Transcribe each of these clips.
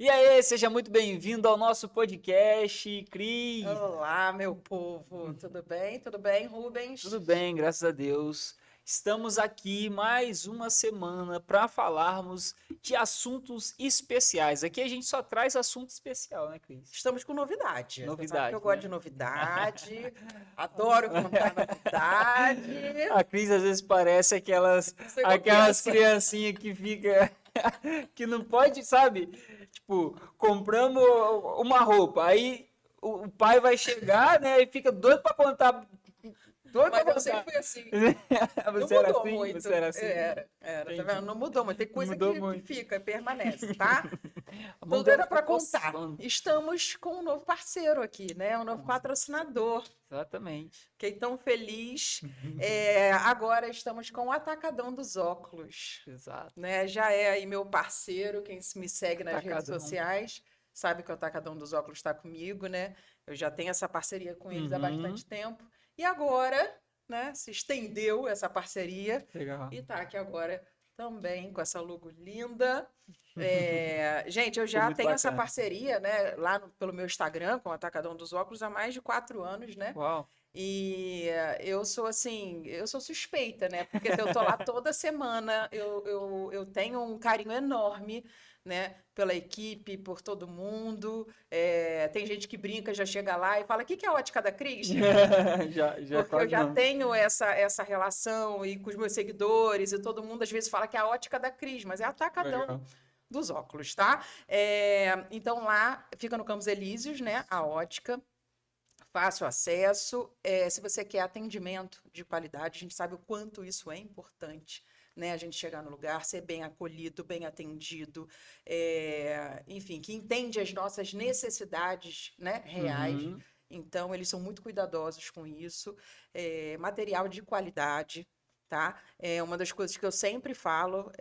E aí, seja muito bem-vindo ao nosso podcast, Cris. Olá, meu povo. Tudo bem? Tudo bem, Rubens? Tudo bem, graças a Deus. Estamos aqui mais uma semana para falarmos de assuntos especiais. Aqui a gente só traz assunto especial, né, Cris? Estamos com novidade. Você sabe que eu Novidade, gosto né? de novidade, adoro contar novidade. A Cris às vezes parece Isso é aquelas criança. criancinhas que fica que não pode, sabe? Tipo, compramos uma roupa, aí o pai vai chegar, né, e fica doido para contar. Doido Mas pra eu sempre contar. fui assim. Não Você era mudou assim? muito. Você era assim? Era, tá Entendi. vendo? Não mudou muito. Tem coisa Mudou que muito. fica, permanece, tá? A Tô mão dela doida fica para contar. coçando. Estamos com um novo parceiro aqui, né? Um novo patrocinador. Exatamente. Fiquei tão feliz. Agora estamos com o Atacadão dos Óculos. Exato. Né? Já é aí meu parceiro, quem me segue nas redes Atacadão. sociais, sabe que o Atacadão dos Óculos está comigo, né? Eu já tenho essa parceria com eles há Uhum. bastante tempo. E agora, né, se estendeu essa parceria Legal. e tá aqui agora também com essa logo linda. Gente, eu já muito tenho essa bacana. parceria, né, lá pelo meu Instagram com o Atacadão dos Óculos há mais de 4 anos, né? Uau. E eu sou assim, eu sou suspeita, né? Porque eu tô lá toda semana, eu tenho um carinho enorme, né? Pela equipe, por todo mundo. Tem gente que brinca, já chega lá e fala: o que que é a ótica da Cris? já Porque eu quase já não. tenho essa relação e com os meus seguidores, e todo mundo às vezes fala que é a ótica da Cris, mas é Atacadão Legal. dos Óculos, tá? Então lá fica no Campos Elíseos, né? A ótica. Fácil acesso. Se você quer atendimento de qualidade, a gente sabe o quanto isso é importante, né? A gente chegar no lugar, ser bem acolhido, bem atendido, enfim, que entende as nossas necessidades, né, reais. Uhum. Então, eles são muito cuidadosos com isso. Material de qualidade, tá? É uma das coisas que eu sempre falo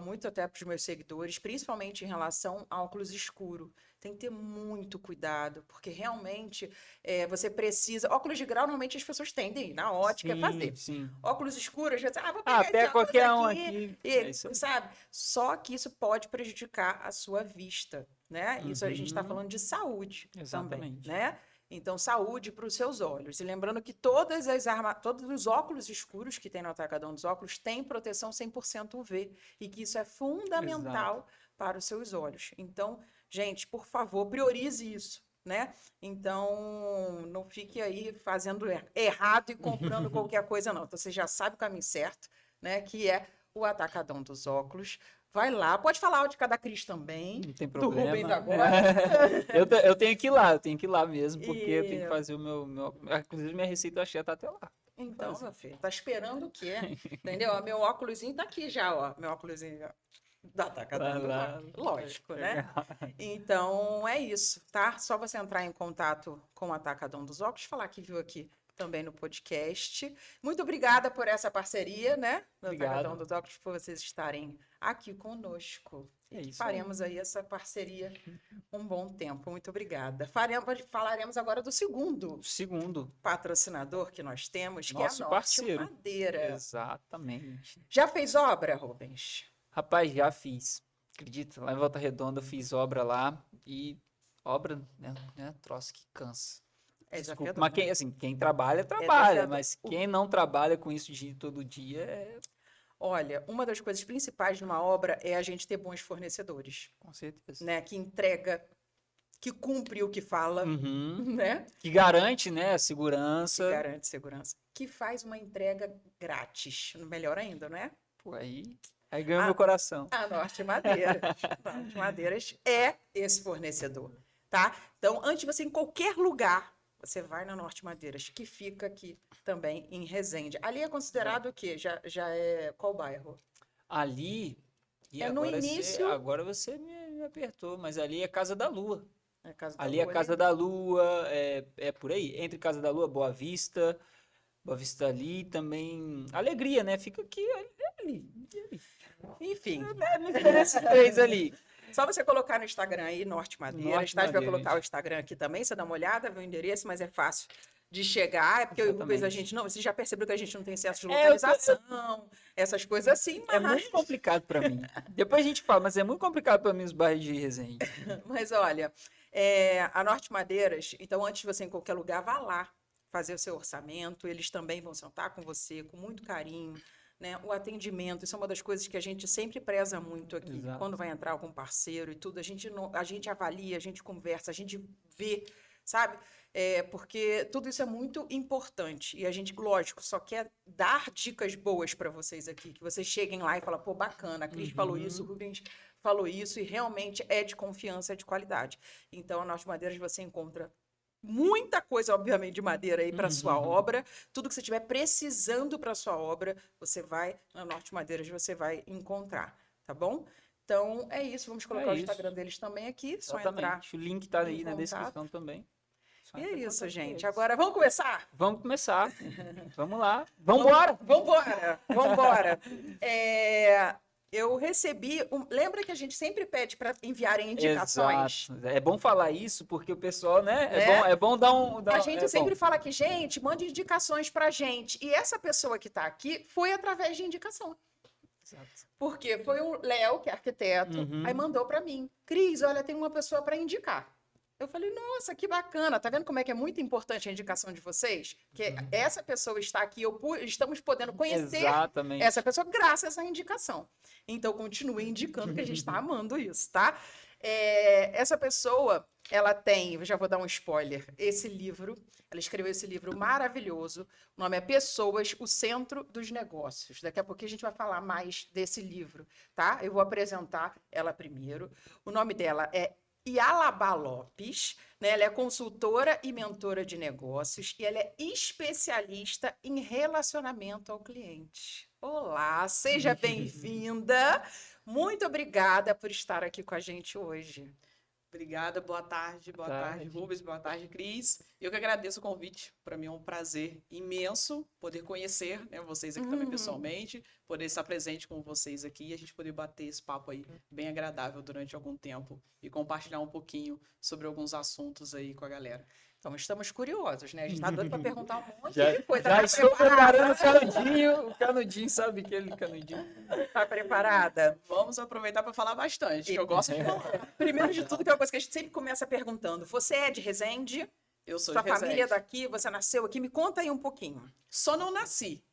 muito até para os meus seguidores, principalmente em relação ao óculos escuro. Tem que ter muito cuidado, porque realmente você precisa. Óculos de grau, normalmente as pessoas tendem a ir na ótica fazer. Sim. Óculos escuros, às vezes, vou pegar esse Até óculos qualquer um aqui, aqui. É isso aí. sabe? Só que isso pode prejudicar a sua vista, né? Isso a gente está Uhum. falando de saúde também, Exatamente. né? Então, saúde para os seus olhos. E lembrando que todos os óculos escuros que tem no Atacadão dos Óculos têm proteção 100% UV e que isso é fundamental para os seus olhos. Então, gente, por favor, priorize isso, né? Então, não fique aí fazendo errado e comprando qualquer coisa, não. Então, você já sabe o caminho certo, né? Que é o Atacadão dos Óculos. Vai lá, pode falar a ótica da Cris também. Não tem Do Rubens problema. agora. Eu tenho que ir lá mesmo, porque eu tenho que E fazer o meu. Inclusive, minha receita eu achei tá até lá. então, Fazer. meu filho, tá esperando o quê? Entendeu? Ó, meu óculosinho tá aqui já, ó. Meu óculosinho da Atacadão dos Lá. Óculos. Lógico, né? Legal. Então, é isso, tá? Só você entrar em contato com o Atacadão dos Óculos, falar que viu aqui também no podcast. Muito obrigada por essa parceria, né? Do Atacadão Obrigado. dos Óculos, por vocês estarem aqui conosco. É E isso aí. faremos aí essa parceria um bom tempo. Muito obrigada. Falaremos agora do segundo O segundo, patrocinador que nós temos, que nosso é a Norte parceiro. Madeira. Exatamente. Já fez obra, Rubens? Rapaz, já fiz. Acredita? Lá em Volta Redonda eu fiz obra lá e obra, né, troço que cansa. É Desculpa, desafiador, mas né? quem, assim, quem trabalha, desafiador. mas quem não trabalha com isso todo dia é, Olha, uma das coisas principais de uma obra é a gente ter bons fornecedores, com certeza. né? Que entrega, que cumpre o que fala, Uhum. né? Que garante, né, a Que segurança. garante segurança. Que faz uma entrega grátis. Melhor ainda, não é? Pô, aí ganhou Ah, meu coração. A Norte Madeiras. Norte Madeiras é esse fornecedor, tá? Então, antes de você ir em qualquer lugar, você vai na Norte Madeiras, que fica aqui também em Resende. Ali é considerado o quê? Já é qual bairro? Ali, e É no agora início. agora você me apertou, mas ali é Casa da Lua. É Casa da Ali é Lua, Casa da Lua, é por aí. Entre Casa da Lua, Boa Vista ali também. Alegria, né? Fica aqui, ali. Enfim, Esses três ali. só você colocar no Instagram aí, Norte Madeiras, Norte tá? A gente vai Madeiras. colocar o Instagram aqui também, você dá uma olhada, vê o endereço, mas é fácil de chegar, porque às vezes a Exatamente. gente não, você já percebeu que a gente não tem senso de É, localização, essas coisas assim, é muito complicado pra mim. Depois a gente fala, mas é muito complicado pra mim os bairros de Resende. mas olha, a Norte Madeiras, então antes de você ir em qualquer lugar, vá lá fazer o seu orçamento, eles também vão sentar com você com muito carinho, né? O atendimento, isso é uma das coisas que a gente sempre preza muito aqui. Exato. Quando vai entrar algum parceiro e tudo, a gente, não, a gente avalia, a gente conversa, a gente vê, sabe? Porque tudo isso é muito importante. E a gente, lógico, só quer dar dicas boas para vocês aqui, que vocês cheguem lá e falem, pô, bacana, a Cris falou isso, o Rubens falou isso, e realmente é de confiança, é de qualidade. Então, a Norte Madeiras você encontra muita coisa, obviamente, de madeira aí para sua obra. Tudo que você estiver precisando para sua obra, você vai na Norte Madeiras, você vai encontrar, tá bom? Então é isso. Vamos colocar o Instagram deles também aqui. Só entrar. Exatamente. O link tá aí em na contato. descrição também. Só E é entrar em isso, contato com gente. eles. Agora vamos começar? Vamos começar. Vamos lá. Vambora! Vambora! Vambora! Eu recebi. Lembra que a gente sempre pede para enviarem indicações? Exato. É bom falar isso porque o pessoal, né? Né? É bom dar um. A gente é sempre bom. fala aqui, gente, mande indicações pra gente. E essa pessoa que está aqui foi através de indicação. Exato. Porque foi o Léo, que é arquiteto, aí mandou para mim. Cris, olha, tem uma pessoa para indicar. Eu falei, nossa, que bacana. Tá vendo como é que é muito importante a indicação de vocês? Que essa pessoa está aqui, estamos podendo conhecer Exatamente. essa pessoa graças a essa indicação. Então, continue indicando que a gente está amando isso, tá? Essa pessoa, ela tem, eu já vou dar um spoiler, esse livro, ela escreveu esse livro maravilhoso, o nome é Pessoas, o Centro dos Negócios. Daqui a pouquinho a gente vai falar mais desse livro, tá? Eu vou apresentar ela primeiro. O nome dela é Yalabá Lopes, né? Ela é consultora e mentora de negócios e ela é especialista em relacionamento ao cliente. Olá, seja bem-vinda. Muito obrigada por estar aqui com a gente hoje. Obrigada, boa tarde, Rubens, boa tarde, Cris. Eu que agradeço o convite, para mim é um prazer imenso poder conhecer, né, vocês aqui também pessoalmente, poder estar presente com vocês aqui e a gente poder bater esse papo aí bem agradável durante algum tempo e compartilhar um pouquinho sobre alguns assuntos aí com a galera. Então, estamos curiosos, né? A gente está doido para perguntar um monte Já, de coisa. já Tá estou preparada? preparando o canudinho, sabe aquele canudinho? Tá preparada? Vamos aproveitar para falar bastante, que eu gosto de falar. Primeiro de tudo, que é uma coisa que a gente sempre começa perguntando. Você é de Resende? Eu sou Sua de Resende. família é daqui? Você nasceu aqui? Me conta aí um pouquinho. Só não nasci.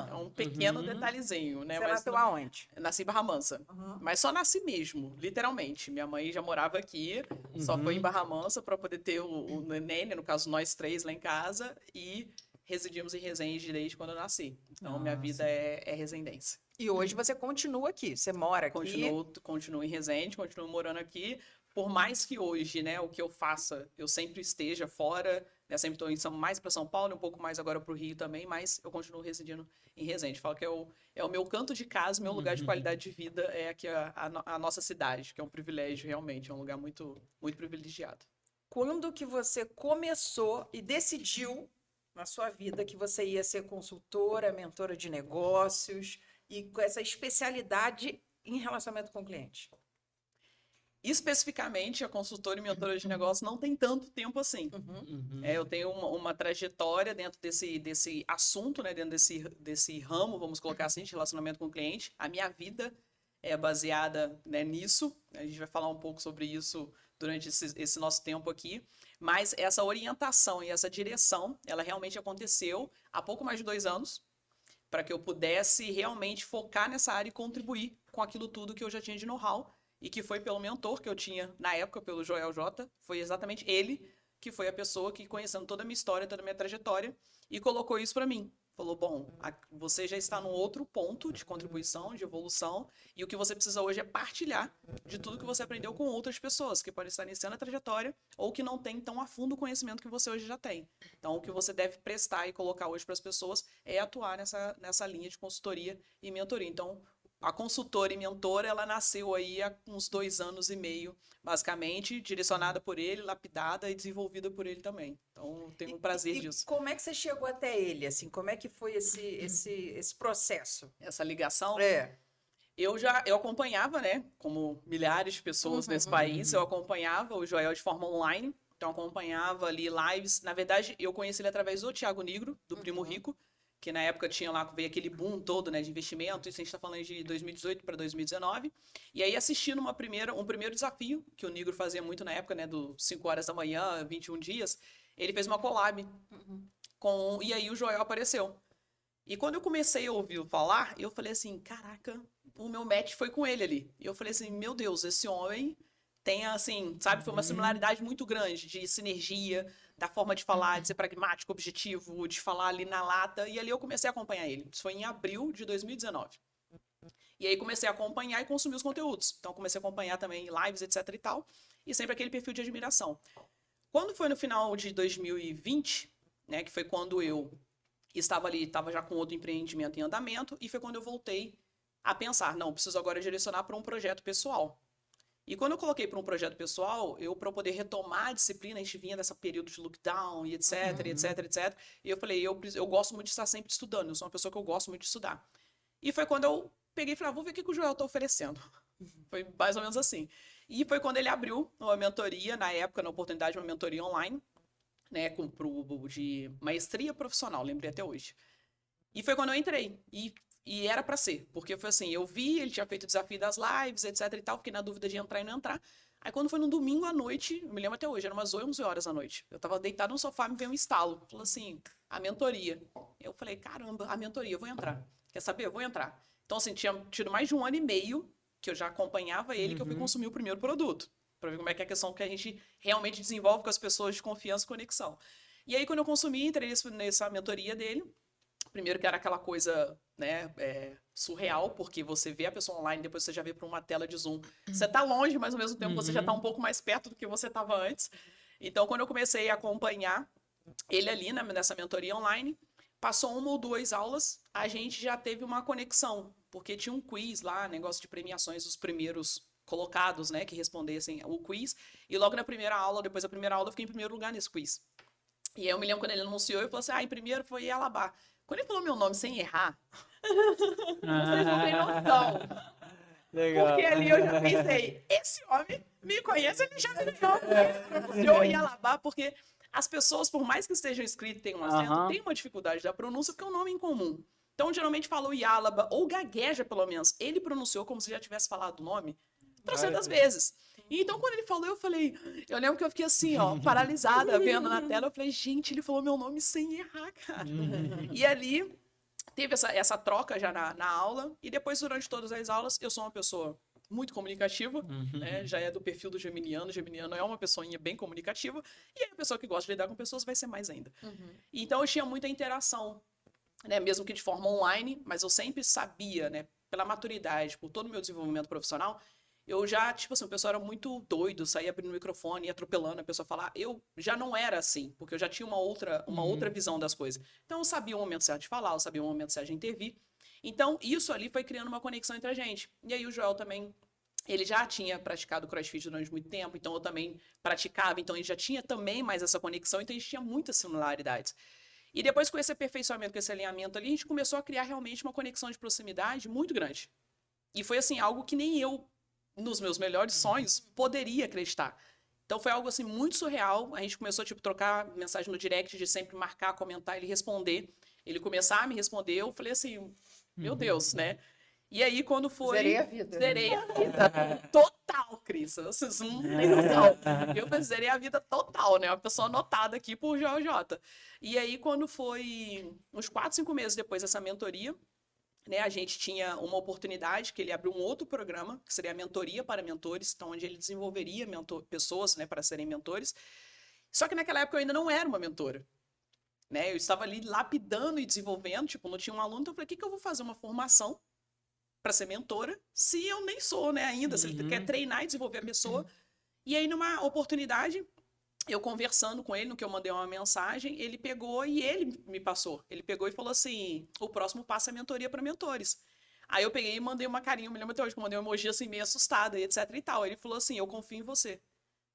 É um pequeno detalhezinho, né? Você Mas nasceu aonde? Nasci em Barra Mansa, mas só nasci mesmo, literalmente. Minha mãe já morava aqui, só foi em Barra Mansa para poder ter o neném, no caso nós três lá em casa, e residimos em Resende desde quando eu nasci. Então minha vida é resendense. E hoje você continua aqui, você mora aqui. Continuo em Resende, continuo morando aqui. Por mais que hoje, né, o que eu faça, eu sempre esteja fora, né, sempre estou indo mais para São Paulo, um pouco mais agora para o Rio também, mas eu continuo residindo em Resende. Falo que é o meu canto de casa, meu lugar de qualidade de vida é aqui a nossa cidade, que é um privilégio realmente, é um lugar muito, muito privilegiado. Quando que você começou e decidiu na sua vida que você ia ser consultora, mentora de negócios e com essa especialidade em relacionamento com o cliente? Especificamente, a consultora e mentora de negócio não tem tanto tempo assim. Eu tenho uma trajetória dentro desse assunto, né, dentro desse ramo, vamos colocar assim, de relacionamento com o cliente. A minha vida é baseada, né, nisso. A gente vai falar um pouco sobre isso durante esse nosso tempo aqui. Mas essa orientação e essa direção, ela realmente aconteceu há pouco mais de 2 anos, para que eu pudesse realmente focar nessa área e contribuir com aquilo tudo que eu já tinha de know-how. E que foi pelo mentor que eu tinha na época, pelo Joel J. Foi exatamente ele que foi a pessoa que, conhecendo toda a minha história, toda a minha trajetória, e colocou isso para mim. Falou, bom, você já está num outro ponto de contribuição, de evolução, e o que você precisa hoje é partilhar de tudo que você aprendeu com outras pessoas, que podem estar iniciando a trajetória ou que não têm tão a fundo o conhecimento que você hoje já tem. Então, o que você deve prestar e colocar hoje para as pessoas é atuar nessa linha de consultoria e mentoria. Então, a consultora e mentora, ela nasceu aí há uns 2 anos e meio, basicamente, direcionada por ele, lapidada e desenvolvida por ele também. Então, tenho um prazer disso. Como é que você chegou até ele, assim? Como é que foi esse processo? Essa ligação, É. eu acompanhava, né, como milhares de pessoas nesse país, eu acompanhava o Joel de forma online. Então, acompanhava ali lives. Na verdade, eu conheci ele através do Thiago Nigro, do Primo Rico, que na época tinha lá, veio aquele boom todo, né, de investimento. Isso a gente está falando de 2018 para 2019. E aí, assistindo um primeiro desafio, que o Nigro fazia muito na época, né, do 5 horas da manhã, 21 dias, ele fez uma collab e aí o Joel apareceu. E quando eu comecei a ouvir falar, eu falei assim, caraca, o meu match foi com ele ali. E eu falei assim, meu Deus, esse homem tem assim, sabe, foi uma similaridade muito grande de sinergia, da forma de falar, de ser pragmático, objetivo, de falar ali na lata. E ali eu comecei a acompanhar ele. Isso foi em abril de 2019. E aí comecei a acompanhar e consumir os conteúdos. Então comecei a acompanhar também lives, etc e tal. E sempre aquele perfil de admiração. Quando foi no final de 2020, né, que foi quando eu estava ali, estava já com outro empreendimento em andamento, e foi quando eu voltei a pensar, não, preciso agora direcionar para um projeto pessoal. E quando eu coloquei para um projeto pessoal, para poder retomar a disciplina, a gente vinha desse período de lockdown e etc, etc, etc. E eu falei, eu gosto muito de estar sempre estudando, eu sou uma pessoa que eu gosto muito de estudar. E foi quando eu peguei e falei, vou ver o que o Joel está oferecendo. Foi mais ou menos assim. E foi quando ele abriu uma mentoria, na época, na oportunidade, uma mentoria online, né, de maestria profissional, lembrei até hoje. E foi quando eu entrei. E era pra ser, porque foi assim, eu vi, ele tinha feito o desafio das lives, etc e tal, fiquei na dúvida de entrar e não entrar. Aí quando foi no domingo à noite, eu me lembro até hoje, era umas 11 horas da noite. Eu tava deitado no sofá, me veio um estalo. Falou assim, a mentoria. Eu falei, caramba, a mentoria, eu vou entrar. Quer saber? Eu vou entrar. Então, assim, tinha tido mais de 1 ano e meio que eu já acompanhava ele, que eu fui consumir o primeiro produto. Pra ver como é que é a questão que a gente realmente desenvolve com as pessoas de confiança e conexão. E aí, quando eu consumi, entrei nessa mentoria dele. Primeiro que era aquela coisa, né, surreal, porque você vê a pessoa online, depois você já vê para uma tela de Zoom. Você tá longe, mas ao mesmo tempo você já tá um pouco mais perto do que você estava antes. Então, quando eu comecei a acompanhar ele ali nessa mentoria online, passou 1 ou 2 aulas, a gente já teve uma conexão, porque tinha um quiz lá, negócio de premiações dos primeiros colocados, né, que respondessem o quiz. E logo na primeira aula, depois da primeira aula, eu fiquei em primeiro lugar nesse quiz. E aí eu me lembro quando ele anunciou, eu falei assim, em primeiro foi Alabá. Quando ele falou meu nome sem errar, vocês não têm noção. Legal. Porque ali eu já pensei, esse homem me conhece, ele já me pronunciou em Alabá, porque as pessoas, por mais que estejam escritas e tenham um acento, tem uma dificuldade da pronúncia, porque é um nome incomum. Então, geralmente falou Yalaba, ou gagueja, pelo menos. Ele pronunciou como se já tivesse falado o nome 300 vezes. Então, quando ele falou, eu lembro que eu fiquei assim, ó, paralisada, vendo na tela. Eu falei, gente, ele falou meu nome sem errar, cara. E ali, teve essa troca já na aula. E depois, durante todas as aulas, eu sou uma pessoa muito comunicativa, né? Já é do perfil do geminiano. O geminiano é uma pessoinha bem comunicativa. E aí, a pessoa que gosta de lidar com pessoas vai ser mais ainda. Então, eu tinha muita interação, né? Mesmo que de forma online, mas eu sempre sabia, né? Pela maturidade, por todo o meu desenvolvimento profissional, eu já, tipo assim, o pessoal era muito doido, saía abrindo o microfone e atropelando a pessoa falar. Eu já não era assim, porque eu já tinha uma outra visão das coisas. Então, eu sabia o momento certo de falar, eu sabia o momento certo de intervir. Então, isso ali foi criando uma conexão entre a gente. E aí, o Joel também, ele já tinha praticado CrossFit durante muito tempo, então eu também praticava, então ele já tinha também mais essa conexão, então a gente tinha muitas similaridades. E depois, com esse aperfeiçoamento, com esse alinhamento ali, a gente começou a criar realmente uma conexão de proximidade muito grande. E foi, assim, algo que nem eu, nos meus melhores sonhos, poderia acreditar. Então foi algo assim muito surreal. A gente começou a trocar mensagem no direct, de sempre marcar, comentar, ele responder. Ele começar a me responder, eu falei assim, meu Deus, né? E aí quando foi... Zerei a vida. Zerei a vida total, Cris. Vocês não têm noção. Eu zerei a vida total, né? Uma pessoa anotada aqui por JJ. E aí quando foi uns 4, 5 meses depois dessa mentoria, né, a gente tinha uma oportunidade que ele abriu um outro programa, que seria a mentoria para mentores, então onde ele desenvolveria pessoas, né, para serem mentores. Só que naquela época eu ainda não era uma mentora, né? Eu estava ali lapidando e desenvolvendo, tipo, não tinha um aluno, então eu falei, o que eu vou fazer uma formação para ser mentora se eu nem sou, né, ainda, se ele quer treinar e desenvolver a pessoa. E aí numa oportunidade, eu conversando com ele, no que eu mandei uma mensagem, ele pegou e ele me passou. Ele pegou e falou assim, o próximo passo é mentoria para mentores. Aí eu peguei e mandei uma carinha, me lembro até hoje, que eu mandei um emoji assim, meio assustada, e etc e tal. Ele falou assim, eu confio em você.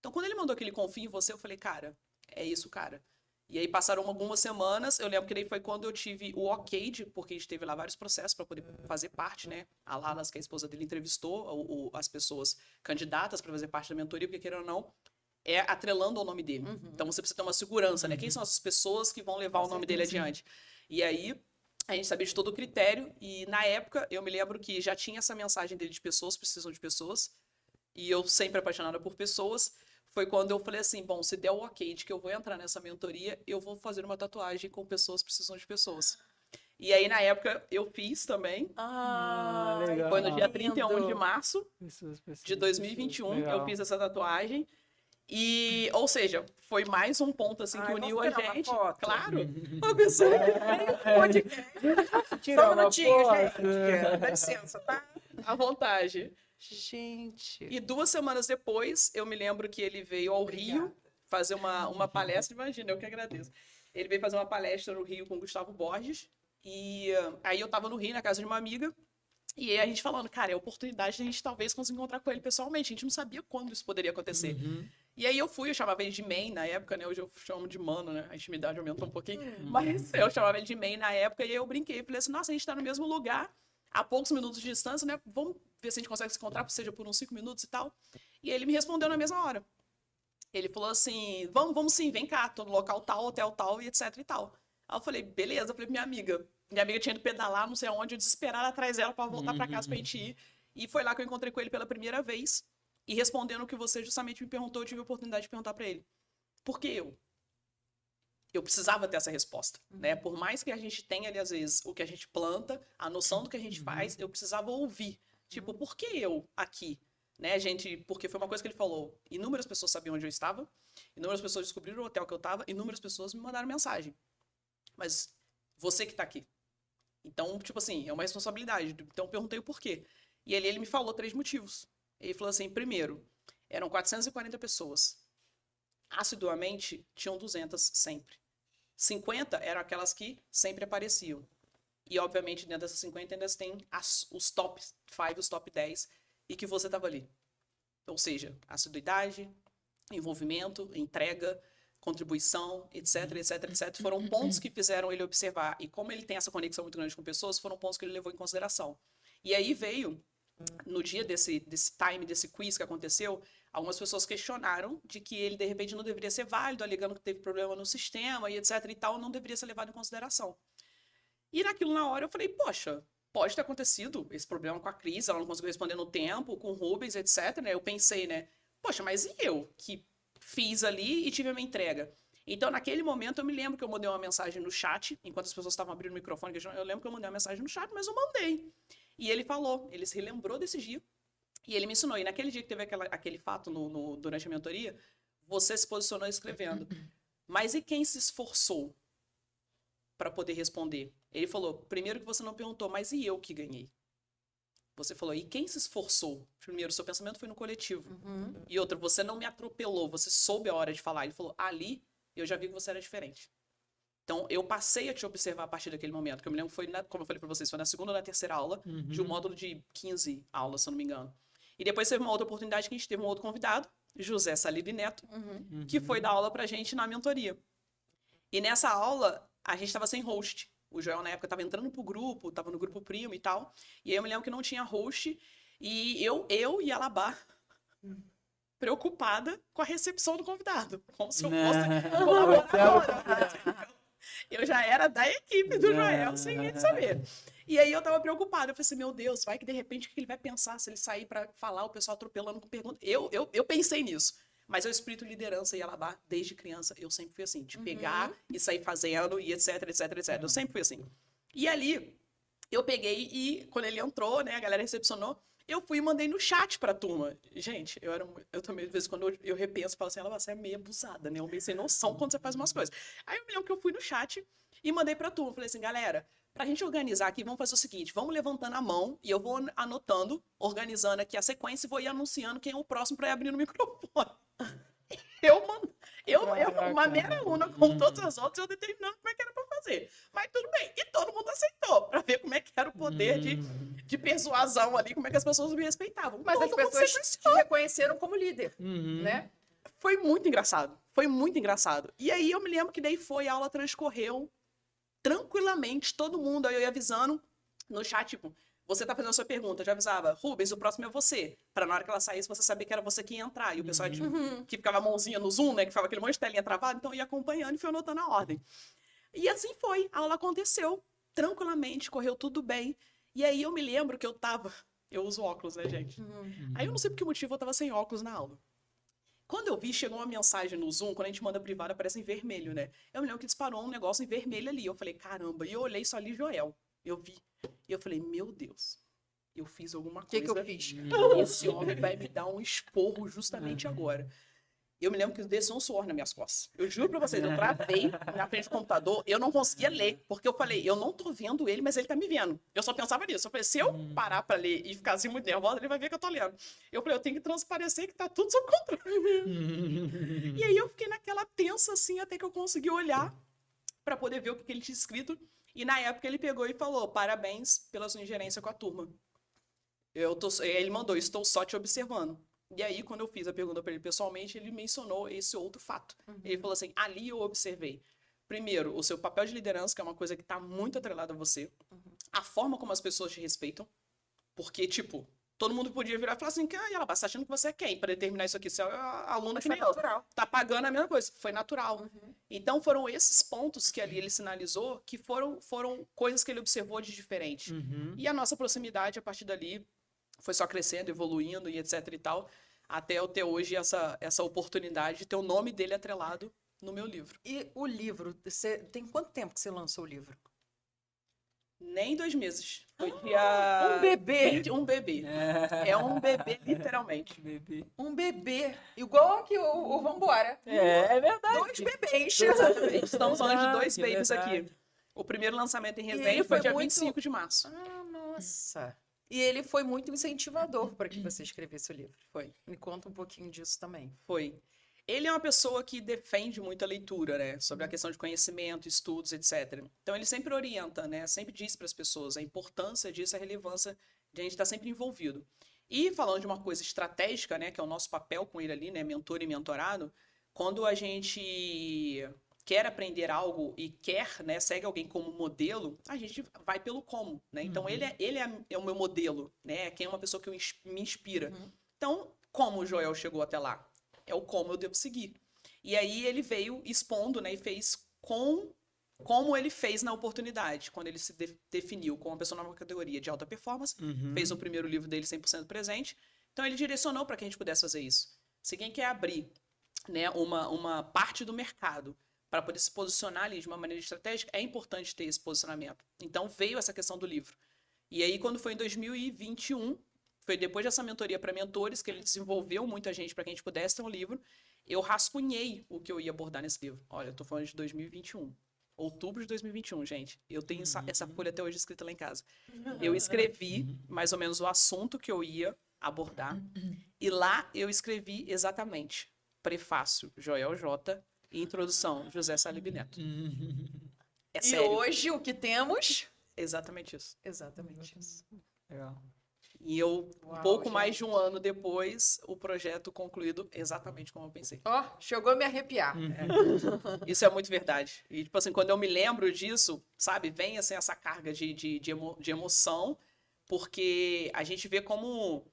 Então, quando ele mandou aquele confio em você, eu falei, cara, é isso, cara. E aí passaram algumas semanas, eu lembro que daí foi quando eu tive o ok, porque a gente teve lá vários processos para poder fazer parte, né? A Lalas, que é a esposa dele, entrevistou as pessoas candidatas para fazer parte da mentoria, porque queira ou não, atrelando ao nome dele. Então você precisa ter uma segurança, né? Quem são essas pessoas que vão levar o nome dele adiante? E aí a gente sabia de todo o critério, e na época eu me lembro que já tinha essa mensagem dele de pessoas precisam de pessoas, e eu sempre apaixonada por pessoas. Foi quando eu falei assim, bom, se der o ok de que eu vou entrar nessa mentoria, eu vou fazer uma tatuagem com pessoas precisam de pessoas. E aí, na época, eu fiz também. legal. Foi no dia 31 de março de 2021, Legal. eu fiz essa tatuagem. E, ou seja, foi mais um ponto assim que uniu a gente. Claro. A pessoa Tirar Só um uma minutinho, foto. gente. Dá licença, tá? à vontade. Gente. E 2 semanas depois, eu me lembro que ele veio ao Rio fazer uma palestra. Imagina, eu que agradeço. Ele veio fazer uma palestra no Rio com o Gustavo Borges. E aí eu tava no Rio, na casa de uma amiga. E aí a gente falando, cara, é a oportunidade de a gente talvez conseguir encontrar com ele pessoalmente. A gente não sabia quando isso poderia acontecer. E aí eu chamava ele de man na época, né? Hoje eu chamo de mano, né? A intimidade aumentou um pouquinho. Mas eu chamava ele de man na época, e aí eu brinquei. Falei assim, nossa, a gente tá no mesmo lugar, a poucos minutos de distância, né? Vamos ver se a gente consegue se encontrar, seja por uns 5 minutos e tal. E ele me respondeu na mesma hora. Ele falou assim, vamos sim, vem cá, tô no local tal, hotel tal, e etc e tal. Aí eu falei, beleza. Eu falei, minha amiga tinha ido pedalar, não sei aonde, eu desesperada atrás dela pra voltar pra casa pra gente ir. E foi lá que eu encontrei com ele pela primeira vez. E respondendo o que você justamente me perguntou, eu tive a oportunidade de perguntar pra ele. Por que eu? Eu precisava ter essa resposta, né? Por mais que a gente tenha ali, às vezes, o que a gente planta, a noção do que a gente faz, eu precisava ouvir. Tipo, por que eu aqui? Né, gente? Porque foi uma coisa que ele falou. Inúmeras pessoas sabiam onde eu estava, inúmeras pessoas descobriram o hotel que eu estava, inúmeras pessoas me mandaram mensagem. Mas você que tá aqui. Então, tipo assim, é uma responsabilidade. Então, eu perguntei o porquê. E ele me falou 3 motivos. Ele falou assim, primeiro, eram 440 pessoas. Assiduamente, tinham 200 sempre. 50 eram aquelas que sempre apareciam. E, obviamente, dentro dessas 50 ainda tem os top 5, os top 10, e que você estava ali. Ou seja, assiduidade, envolvimento, entrega, contribuição, etc, etc, etc. Foram pontos que fizeram ele observar. E como ele tem essa conexão muito grande com pessoas, foram pontos que ele levou em consideração. E aí veio, no dia desse quiz que aconteceu, algumas pessoas questionaram de que ele, de repente, não deveria ser válido, alegando que teve problema no sistema e etc e tal, não deveria ser levado em consideração. E naquilo, na hora, eu falei, poxa, pode ter acontecido esse problema com a Cris, ela não conseguiu responder no tempo, com o Rubens, etc, né? Eu pensei, né? Poxa, mas e eu que fiz ali e tive a minha entrega? Então, naquele momento, eu me lembro que eu mandei uma mensagem no chat, enquanto as pessoas estavam abrindo o microfone, eu lembro que eu mandei uma mensagem no chat, mas eu mandei. E ele falou, ele se relembrou desse dia, e ele me ensinou. E naquele dia que teve aquele fato durante a mentoria, você se posicionou escrevendo. Mas e quem se esforçou para poder responder? Ele falou, primeiro que você não perguntou, mas e eu que ganhei? Você falou, e quem se esforçou? Primeiro, seu pensamento foi no coletivo. E outro, você não me atropelou, você soube a hora de falar. Ele falou, ali eu já vi que você era diferente. Então, eu passei a te observar a partir daquele momento, que eu me lembro que foi, como eu falei para vocês, foi na segunda ou na terceira aula, de um módulo de 15 aulas, se eu não me engano. E depois teve uma outra oportunidade que a gente teve um outro convidado, José Salib Neto, que foi dar aula pra gente na mentoria. E nessa aula, a gente estava sem host. O Joel, na época, estava entrando pro grupo, estava no grupo primo e tal. E aí eu me lembro que não tinha host. E eu e a Labá, preocupada com a recepção do convidado. Como se eu fosse colaboradora. Eu já era da equipe do Joel, sem nem saber. E aí eu tava preocupada. Eu falei assim, meu Deus, vai que de repente o que ele vai pensar se ele sair para falar, o pessoal atropelando com pergunta. Eu pensei nisso. Mas é o espírito liderança e Alabá, desde criança, eu sempre fui assim, de pegar e sair fazendo e etc, etc, etc. Eu sempre fui assim. E ali, eu peguei e, quando ele entrou, né, a galera recepcionou, eu fui e mandei no chat pra turma. Gente, eu também, de vez em quando, eu repenso e falo assim, você é meio abusada, né? Eu meio sem noção quando você faz umas coisas. Aí eu me lembro que eu fui no chat e mandei pra turma. Falei assim, galera, pra gente organizar aqui, vamos fazer o seguinte, vamos levantando a mão e eu vou anotando, organizando aqui a sequência e vou ir anunciando quem é o próximo pra ir abrindo o microfone. Uma mera una, como todas as outras, eu determinando como é que era pra fazer. Mas tudo bem. E todo mundo aceitou, pra ver como é que era o poder de persuasão ali, como é que as pessoas me respeitavam. Mas as pessoas te reconheceram como líder, né? Foi muito engraçado. Foi muito engraçado. E aí eu me lembro que daí a aula transcorreu tranquilamente, todo mundo, aí eu ia avisando no chat, tipo, você tá fazendo a sua pergunta, eu já avisava, Rubens, o próximo é você. Pra na hora que ela saísse, você saber que era você que ia entrar. E o pessoal que ficava a mãozinha no Zoom, né? Que ficava aquele monte de telinha travada, então eu ia acompanhando e foi anotando a ordem. E assim foi, a aula aconteceu tranquilamente, correu tudo bem. E aí eu me lembro que eu uso óculos, né, gente? Aí eu não sei por que motivo eu tava sem óculos na aula. Quando eu vi, chegou uma mensagem no Zoom, quando a gente manda privado, aparece em vermelho, né? Eu me lembro que disparou um negócio em vermelho ali. Eu falei, caramba. E eu olhei só ali, Joel. Eu vi. E eu falei, meu Deus, eu fiz alguma coisa. O que eu fiz? Esse homem vai me dar um esporro justamente agora. Eu me lembro que desceu um suor nas minhas costas. Eu juro pra vocês, eu travei na frente do computador, eu não conseguia ler, porque eu falei, eu não tô vendo ele, mas ele tá me vendo. Eu só pensava nisso. Eu falei, se eu parar pra ler e ficar assim muito nervosa, ele vai ver que eu tô lendo. Eu falei, eu tenho que transparecer que tá tudo sob controle. E aí eu fiquei naquela tensa assim, até que eu consegui olhar pra poder ver o que ele tinha escrito. E na época ele pegou e falou, parabéns pela sua ingerência com a turma. Ele mandou, estou só te observando. E aí, quando eu fiz a pergunta para ele pessoalmente, ele mencionou esse outro fato. Ele falou assim, ali eu observei. Primeiro, o seu papel de liderança, que é uma coisa que está muito atrelada a você. A forma como as pessoas te respeitam. Porque, tipo, todo mundo podia virar e falar assim, ela tá achando que você é quem para determinar isso aqui? Você é a aluna que nem eu. Tá pagando a mesma coisa. Foi natural. Então, foram esses pontos que ali ele sinalizou que foram coisas que ele observou de diferente. E a nossa proximidade, a partir dali, foi só crescendo, evoluindo e etc e tal, até eu ter hoje essa oportunidade de ter o nome dele atrelado no meu livro. E o livro, tem quanto tempo que você lançou o livro? Nem 2 meses. Foi dia... Um bebê! Um bebê. É um bebê, literalmente. Um bebê. Igual aqui o Vambora. É verdade. 2 bebês. Exatamente. Estamos falando de 2 Verdade, babies verdade. aqui. O primeiro lançamento em ele resenha foi foi dia muito- 25 de março. Ah, nossa. E ele foi muito incentivador para que você escrevesse o livro. Foi. Me conta um pouquinho disso também. Foi. Ele é uma pessoa que defende muito a leitura, né? Sobre a questão de conhecimento, estudos, etc. Então, ele sempre orienta, né? Sempre diz para as pessoas a importância disso, a relevância de a gente estar sempre envolvido. E falando de uma coisa estratégica, né? Que é o nosso papel com ele ali, né? Mentor e mentorado. Quando a gente quer aprender algo e quer, né? Segue alguém como modelo, a gente vai pelo como, né? Então, ele é o meu modelo, né? Quem é uma pessoa que me inspira. Então, como o Joel chegou até lá? É o como eu devo seguir. E aí ele veio expondo, né, e fez como ele fez na oportunidade, quando ele se definiu como uma pessoa numa categoria de alta performance, fez o primeiro livro dele 100% presente, então ele direcionou para que a gente pudesse fazer isso. Se quem quer abrir, né, uma parte do mercado para poder se posicionar ali de uma maneira estratégica, é importante ter esse posicionamento. Então veio essa questão do livro. E aí quando foi em 2021, foi depois dessa mentoria para mentores que ele desenvolveu muita gente para que a gente pudesse ter um livro. Eu rascunhei o que eu ia abordar nesse livro. Olha, eu tô falando de 2021. Outubro de 2021, gente. Eu tenho essa folha até hoje escrita lá em casa. Eu escrevi mais ou menos o assunto que eu ia abordar. E lá eu escrevi exatamente. Prefácio, Joel J. E introdução, José Salib Neto. É E sério. hoje o que temos? Exatamente isso. Exatamente isso. Legal. E eu, um Uau, pouco mais de gente. um ano depois, o projeto concluído exatamente como eu pensei. Ó, chegou a me arrepiar. Isso é muito verdade. E, tipo assim, quando eu me lembro disso, sabe, vem assim, essa carga de emoção, porque a gente vê como,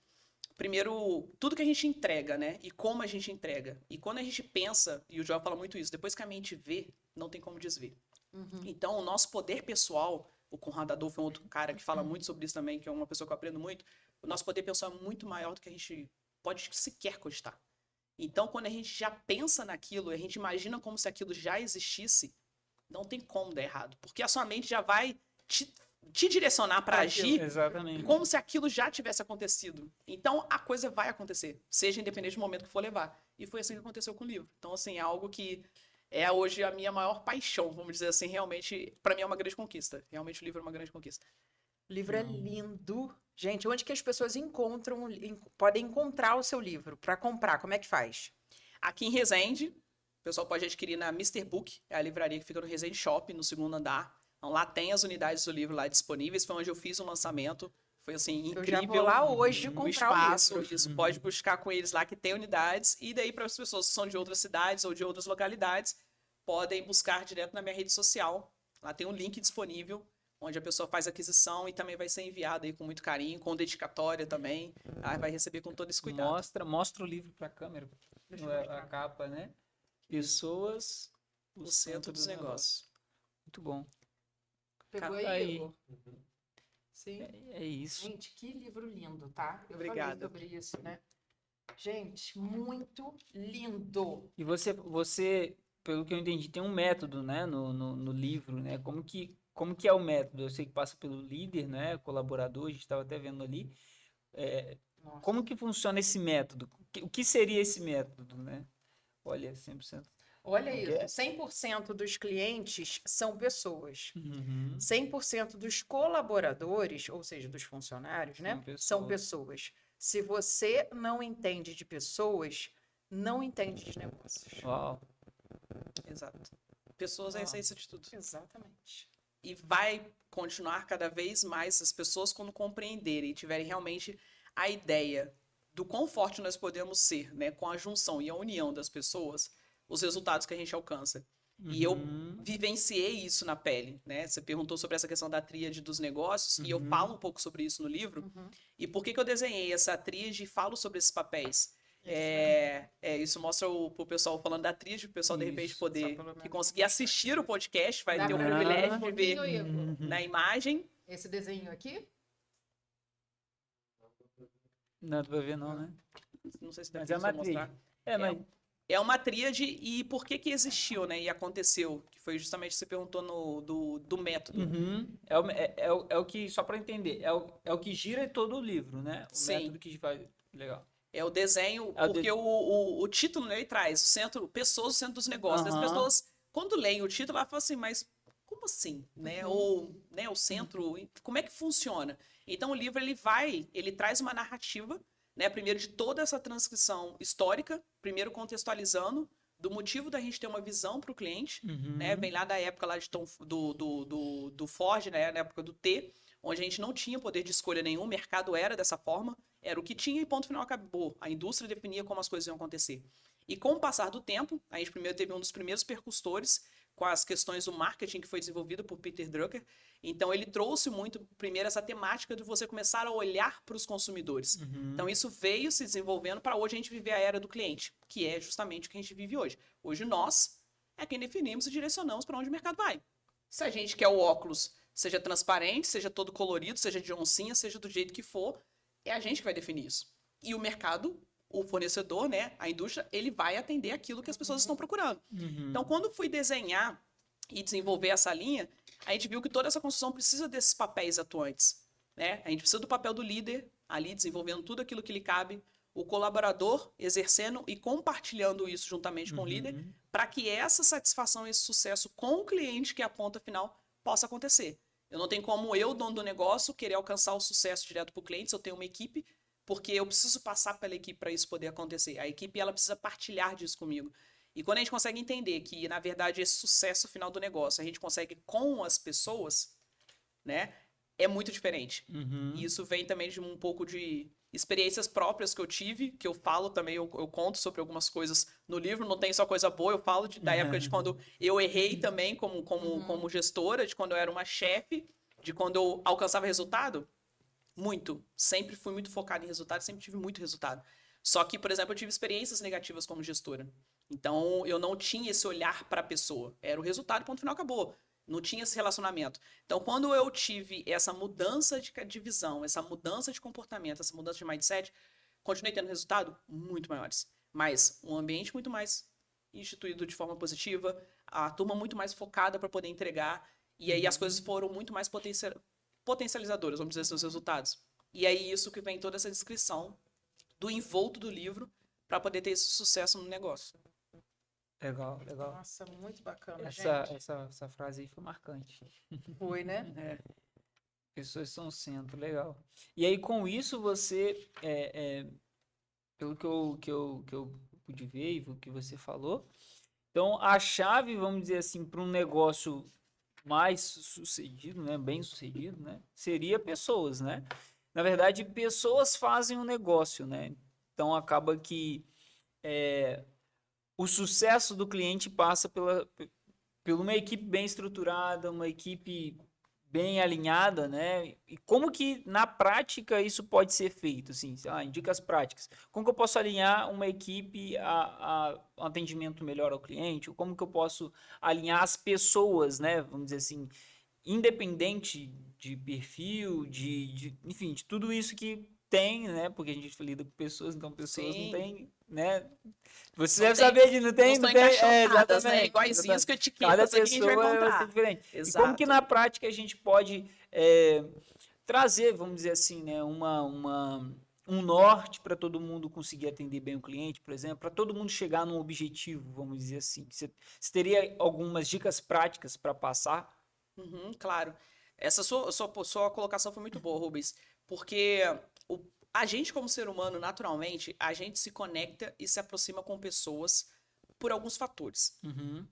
primeiro, tudo que a gente entrega, né? E como a gente entrega. E quando a gente pensa, e o Joel fala muito isso, depois que a mente vê, não tem como desver. Então, o nosso poder pessoal, o Conrado Adolfo é um outro cara que fala muito sobre isso também, que é uma pessoa que eu aprendo muito, o nosso poder pessoal é muito maior do que a gente pode sequer cogitar. Então, quando a gente já pensa naquilo, a gente imagina como se aquilo já existisse, não tem como dar errado. Porque a sua mente já vai te direcionar para agir Exatamente. como se aquilo já tivesse acontecido. Então, a coisa vai acontecer, seja independente do momento que for levar. E foi assim que aconteceu com o livro. Então, assim, é algo que é hoje a minha maior paixão, vamos dizer assim, realmente, para mim é uma grande conquista. Realmente o livro é uma grande conquista. O livro é lindo. Gente, onde que as pessoas podem encontrar o seu livro para comprar? Como é que faz? Aqui em Resende, o pessoal pode adquirir na Mr. Book, é a livraria que fica no Resende Shop, no 2º andar. Então, lá tem as unidades do livro lá disponíveis, foi onde eu fiz o lançamento. Foi, assim, incrível. Eu já vou lá hoje O comprar espaço, o livro. isso, pode buscar com eles lá que tem unidades. E daí, para as pessoas que são de outras cidades ou de outras localidades, podem buscar direto na minha rede social. Lá tem um link disponível onde a pessoa faz a aquisição e também vai ser enviada aí com muito carinho, com dedicatória também. Aí vai receber com todo esse cuidado. Mostra o livro para a câmera, Deixa eu a mostrar. capa, né? Pessoas, O centro dos negócios. Muito bom. Pegou Tá aí, aí. Igor? Sim. É isso. Gente, que livro lindo, tá? Eu Obrigada. falei sobre isso, né? Gente, muito lindo. E você, pelo que eu entendi, tem um método, né, no livro, né? Como que é o método? Eu sei que passa pelo líder, né, colaborador, a gente estava até vendo ali. Nossa. Como que funciona esse método? O que seria esse método, né? Olha, 100%. Olha Ok. isso, 100% dos clientes são pessoas. Uhum. 100% dos colaboradores, ou seja, dos funcionários, né? São pessoas. Se você não entende de pessoas, não entende de negócios. Uau. Exato. Pessoas é a Uau. essência de tudo. Exatamente. E vai continuar cada vez mais as pessoas quando compreenderem e tiverem realmente a ideia do quão forte nós podemos ser, né, com a junção e a união das pessoas, os resultados que a gente alcança. E eu vivenciei isso na pele, né? Você perguntou sobre essa questão da tríade dos negócios, e eu falo um pouco sobre isso no livro. E por que eu desenhei essa tríade e falo sobre esses papéis? Isso mostra pro pessoal falando da tríade, o pessoal de repente Isso, poder só pelo menos. que conseguir assistir o podcast, vai Dá ter o pra ver privilégio um de ver pouquinho, Igor? na imagem. Esse desenho aqui? Não dá pra ver não, né? Não sei se dá Mas pra é uma tríade. mostrar. Mas É uma tríade, e por que existiu, né? E aconteceu, que foi justamente o que você perguntou do método. É o que, só para entender, é o que gira todo o livro, né? O Sim. método que faz. Legal. É o desenho, É o porque o título, né, ele traz o centro, pessoas, o centro dos negócios. As Aham. pessoas, quando leem o título, elas falam assim, mas como assim, né? Ou, né, o centro, como é que funciona? Então, o livro, ele traz uma narrativa, né, primeiro de toda essa transcrição histórica, primeiro contextualizando do motivo da gente ter uma visão para o cliente, né? Vem lá da época lá do Ford, né, na época do T, onde a gente não tinha poder de escolha nenhum, o mercado era dessa forma, era o que tinha e ponto final, acabou. A indústria definia como as coisas iam acontecer. E com o passar do tempo, a gente primeiro teve um dos primeiros percussores com as questões do marketing que foi desenvolvido por Peter Drucker. Então, ele trouxe muito, primeiro, essa temática de você começar a olhar para os consumidores. Então, isso veio se desenvolvendo para hoje a gente viver a era do cliente, que é justamente o que a gente vive hoje. Hoje, nós é quem definimos e direcionamos para onde o mercado vai. Se a gente quer o óculos seja transparente, seja todo colorido, seja de oncinha, seja do jeito que for, é a gente que vai definir isso. E o mercado, o fornecedor, né, a indústria, ele vai atender aquilo que as pessoas estão procurando. Então, quando fui desenhar e desenvolver essa linha, a gente viu que toda essa construção precisa desses papéis atuantes, né? A gente precisa do papel do líder ali, desenvolvendo tudo aquilo que lhe cabe, o colaborador exercendo e compartilhando isso juntamente com o líder, para que essa satisfação, esse sucesso com o cliente, que é a ponta final, possa acontecer. Eu não tenho como eu, dono do negócio, querer alcançar o sucesso direto para o cliente, se eu tenho uma equipe, porque eu preciso passar pela equipe para isso poder acontecer. A equipe, ela precisa partilhar disso comigo. E quando a gente consegue entender que, na verdade, esse sucesso final do negócio a gente consegue com as pessoas, né, é muito diferente. E isso vem também de um pouco de experiências próprias que eu tive, que eu falo também, eu conto sobre algumas coisas no livro, não tem só coisa boa, eu falo da época de quando eu errei também como gestora, de quando eu era uma chefe, de quando eu alcançava resultado. Muito. Sempre fui muito focada em resultado, sempre tive muito resultado. Só que, por exemplo, eu tive experiências negativas como gestora. Então, eu não tinha esse olhar para a pessoa. Era o resultado, ponto final, acabou. Não tinha esse relacionamento. Então, quando eu tive essa mudança de visão, essa mudança de comportamento, essa mudança de mindset, continuei tendo resultado muito maiores. Mas um ambiente muito mais instituído de forma positiva, a turma muito mais focada para poder entregar, e aí as coisas foram muito mais potencializadoras, vamos dizer, seus resultados. E aí isso que vem toda essa descrição do envolto do livro para poder ter esse sucesso no negócio. Legal, legal. Nossa, muito bacana, gente. Essa frase aí foi marcante. Foi, né? Pessoas são o centro, legal. E aí, com isso, você, pelo que eu pude ver e o que você falou, então a chave, vamos dizer assim, para um negócio mais sucedido, né, bem sucedido, né, seria pessoas, né? Na verdade, pessoas fazem o negócio, né? Então acaba que o sucesso do cliente passa por uma equipe bem estruturada, uma equipe bem alinhada, né? E como que na prática isso pode ser feito, assim, sei lá, em dicas práticas. Como que eu posso alinhar uma equipe a um atendimento melhor ao cliente? Ou como que eu posso alinhar as pessoas, né? Vamos dizer assim, independente de perfil, enfim, de tudo isso que tem, né? Porque a gente lida com pessoas, então pessoas não Sim. tem, né? Você Não deve tem- saber de não tem, Não não estão tem, encaixotadas, né? exatamente. Iguaizinhas com Cada etiquetas aqui que a gente vai pessoa vai ser encontrar. diferente. E como que Exato. na prática a gente pode trazer, vamos dizer assim, né, um norte para todo mundo conseguir atender bem o cliente, por exemplo, para todo mundo chegar num objetivo, vamos dizer assim. Você teria algumas dicas práticas para passar? Uhum, claro. Essa sua colocação foi muito boa, Rubens, porque o- a gente, como ser humano, naturalmente, a gente se conecta e se aproxima com pessoas por alguns fatores. Uhum,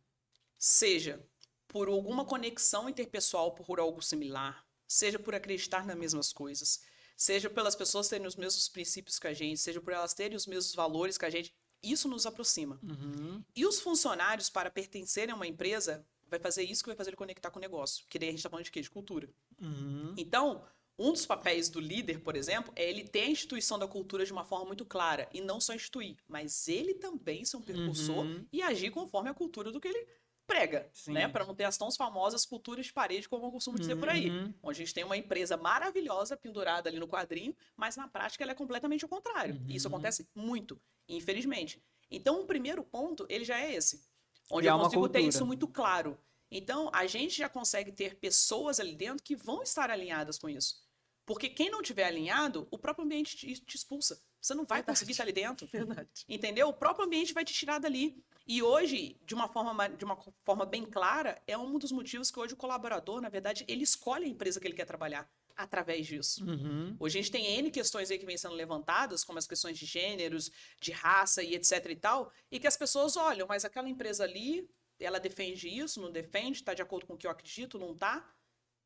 Seja por alguma conexão interpessoal por algo similar, seja por acreditar nas mesmas coisas, seja pelas pessoas terem os mesmos princípios que a gente, seja por elas terem os mesmos valores que a gente, isso nos aproxima. uhum, E os funcionários, para pertencerem a uma empresa, vai fazer isso que vai fazer ele conectar com o negócio. Que daí a gente está falando de quê? De cultura. uhum, Então, um dos papéis do líder, por exemplo, é ele ter a instituição da cultura de uma forma muito clara. E não só instituir, mas ele também ser um precursor uhum. e agir conforme a cultura do que ele prega, né? Sim. Para não ter as tão famosas culturas de parede, como eu costumo dizer por aí. Uhum, Onde a gente tem uma empresa maravilhosa pendurada ali no quadrinho, mas na prática ela é completamente o contrário. E isso uhum. acontece muito, infelizmente. Então, o primeiro ponto, ele já é esse. Onde Criar eu uma consigo ter cultura. isso muito claro. Então, a gente já consegue ter pessoas ali dentro que vão estar alinhadas com isso. Porque quem não tiver alinhado, o próprio ambiente te expulsa. Você não vai conseguir estar ali dentro. Verdade. Entendeu? O próprio ambiente vai te tirar dali. E hoje, de uma forma bem clara, é um dos motivos que hoje o colaborador, na verdade, ele escolhe a empresa que ele quer trabalhar através disso. Uhum, Hoje a gente tem N questões aí que vêm sendo levantadas, como as questões de gêneros, de raça e etc e tal, e que as pessoas olham, mas aquela empresa ali, ela defende isso, não defende, tá de acordo com o que eu acredito, não tá?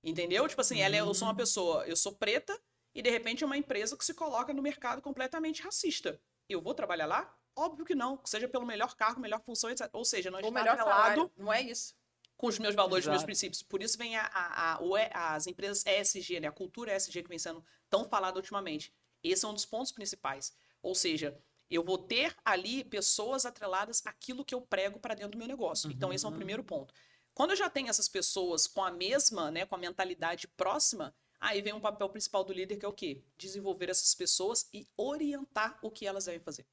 Entendeu? Tipo assim, eu sou uma pessoa, eu sou preta, e de repente é uma empresa que se coloca no mercado completamente racista. Eu vou trabalhar lá? Óbvio que não, seja pelo melhor cargo, melhor função, etc. Ou seja, não O está melhor atrelado salário, não é isso? com os meus valores, meus exato. princípios. Por isso vem as empresas ESG, né? A cultura ESG que vem sendo tão falada ultimamente. Esse é um dos pontos principais. Ou seja, eu vou ter ali pessoas atreladas àquilo que eu prego para dentro do meu negócio. Então, esse é o Uhum. primeiro ponto. Quando eu já tenho essas pessoas com a mesma, né, com a mentalidade próxima, aí vem um papel principal do líder, que é o quê? Desenvolver essas pessoas e orientar o que elas devem fazer.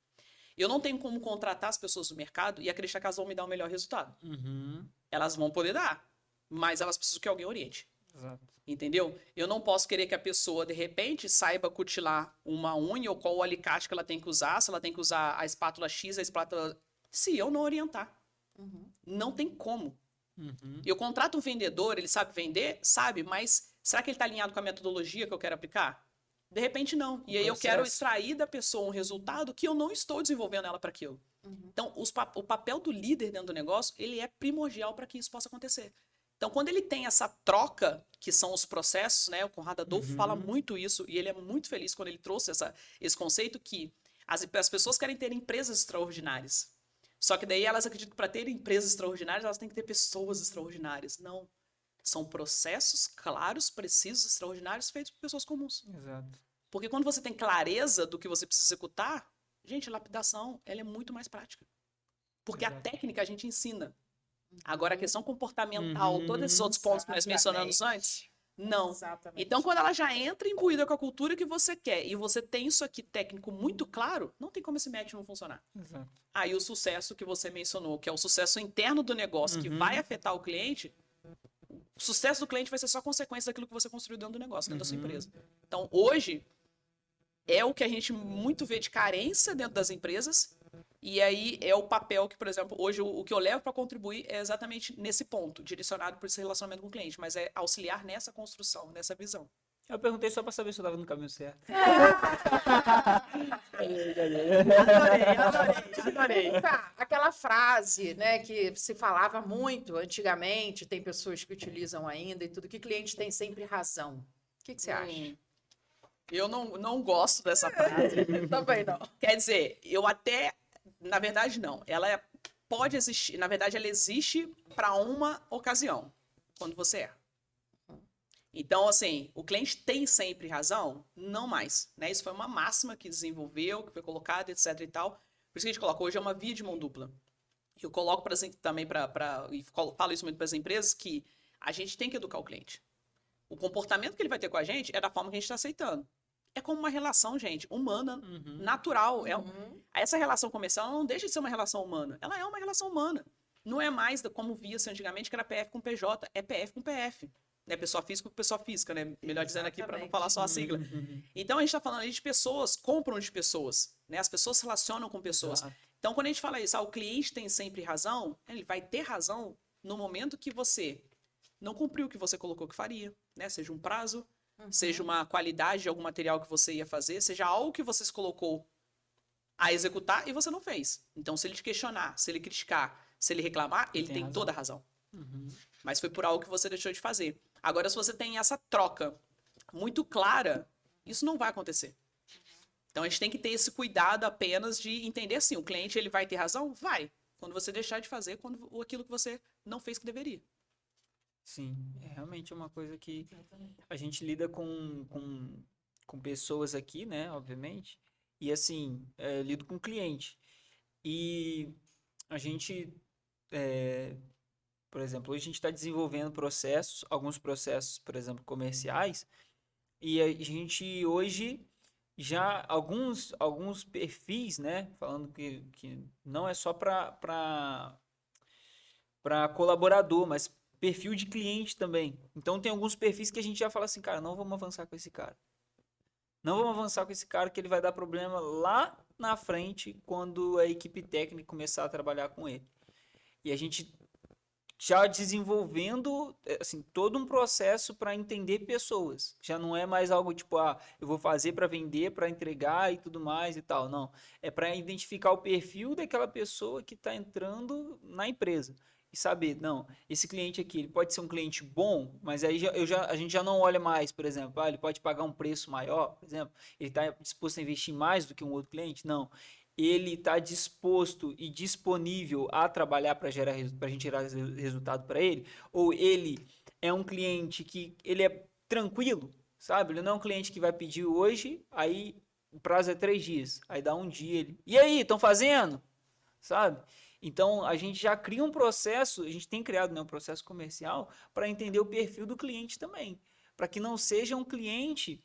Eu não tenho como contratar as pessoas do mercado e acreditar que elas vão me dar o melhor resultado. Uhum, Elas vão poder dar, mas elas precisam que alguém oriente. exato. Entendeu? Eu não posso querer que a pessoa, de repente, saiba cutilar uma unha ou qual o alicate que ela tem que usar, se ela tem que usar a espátula X, a espátula... Se eu não orientar. Uhum. Não tem como. Uhum, Eu contrato um vendedor, ele sabe vender? Sabe, mas será que ele está alinhado com a metodologia que eu quero aplicar? De repente, não. E aí eu quero processo. extrair da pessoa um resultado que eu não estou desenvolvendo ela para aquilo. Uhum. Então, o papel do líder dentro do negócio, ele é primordial para que isso possa acontecer. Então, quando ele tem essa troca, que são os processos, né? O Conrado Adolfo Uhum. fala muito isso, e ele é muito feliz quando ele trouxe esse conceito que as pessoas querem ter empresas extraordinárias. Só que daí elas acreditam que para ter empresas extraordinárias, elas têm que ter pessoas extraordinárias. Não. São processos claros, precisos, extraordinários, feitos por pessoas comuns. Exato. Porque quando você tem clareza do que você precisa executar, gente, a lapidação, ela é muito mais prática. Porque a Exato. técnica a gente ensina. Agora, a questão comportamental, Uhum. todos esses outros pontos que nós mencionamos antes, não. Exatamente. Então, quando ela já entra imbuída com a cultura que você quer e você tem isso aqui técnico muito claro, não tem como esse match não funcionar. Exato. Aí o sucesso que você mencionou, que é o sucesso interno do negócio, que Uhum. vai afetar o cliente, o sucesso do cliente vai ser só consequência daquilo que você construiu dentro do negócio, dentro da sua Uhum. empresa. Então, hoje, é o que a gente muito vê de carência dentro das empresas, e aí é o papel que, por exemplo, hoje o que eu levo para contribuir é exatamente nesse ponto, direcionado por esse relacionamento com o cliente, mas é auxiliar nessa construção, nessa visão. Eu perguntei só para saber se eu estava no caminho certo. Adorei. Tá, aquela frase, né, que se falava muito antigamente, tem pessoas que utilizam ainda e tudo, que cliente tem sempre razão. O que você acha? Eu não gosto dessa frase. Também não. Quer dizer, eu até... Na verdade, não. Ela pode existir... Na verdade, ela existe para uma ocasião. Quando você erra. Então, assim, o cliente tem sempre razão? Não mais, né? Isso foi uma máxima que desenvolveu, que foi colocada, etc e tal. Por isso que a gente coloca, hoje é uma via de mão dupla. Eu coloco também e falo isso muito para as empresas, que a gente tem que educar o cliente. O comportamento que ele vai ter com a gente é da forma que a gente está aceitando. É como uma relação, gente, humana, natural. Essa relação comercial não deixa de ser uma relação humana. Ela é uma relação humana. Não é mais como via-se antigamente, que era PF com PJ, é PF com PF. Né? Pessoa física com pessoa física, né? Melhor dizendo aqui para não falar só a sigla. Então a gente está falando aí de pessoas, compram de pessoas. Né? As pessoas se relacionam com pessoas. Exato. Então, quando a gente fala isso, o cliente tem sempre razão, ele vai ter razão no momento que você não cumpriu o que você colocou que faria, né? Seja um prazo, seja uma qualidade de algum material que você ia fazer, seja algo que você se colocou a executar e você não fez. Então, se ele te questionar, se ele criticar, se ele reclamar, ele tem toda a razão. Mas foi por algo que você deixou de fazer. Agora, se você tem essa troca muito clara, isso não vai acontecer. Então, a gente tem que ter esse cuidado apenas de entender assim, o cliente ele vai ter razão? Vai. Quando você deixar de fazer aquilo que você não fez que deveria. Sim, é realmente uma coisa que a gente lida com pessoas aqui, né, obviamente, e assim, lido com cliente. E a gente, por exemplo, hoje a gente está desenvolvendo processos, alguns processos, por exemplo, comerciais, e a gente hoje já alguns perfis, né, falando que não é só para colaborador, mas perfil de cliente também. Então tem alguns perfis que a gente já fala assim, cara, não vamos avançar com esse cara. Não vamos avançar com esse cara que ele vai dar problema lá na frente quando a equipe técnica começar a trabalhar com ele. E a gente já desenvolvendo assim, todo um processo para entender pessoas. Já não é mais algo tipo, eu vou fazer para vender, para entregar e tudo mais e tal. Não. É para identificar o perfil daquela pessoa que está entrando na empresa. E saber, não, esse cliente aqui, ele pode ser um cliente bom, mas aí a gente já não olha mais, por exemplo, ele pode pagar um preço maior, por exemplo, ele está disposto a investir mais do que um outro cliente? Não. Ele está disposto e disponível a trabalhar para a gente gerar resultado para ele? Ou ele é um cliente que ele é tranquilo, sabe? Ele não é um cliente que vai pedir hoje, aí o prazo é 3 dias, aí dá um dia ele. E aí, estão fazendo? Sabe? Então a gente já cria um processo, a gente tem criado, né, um processo comercial para entender o perfil do cliente também, para que não seja um cliente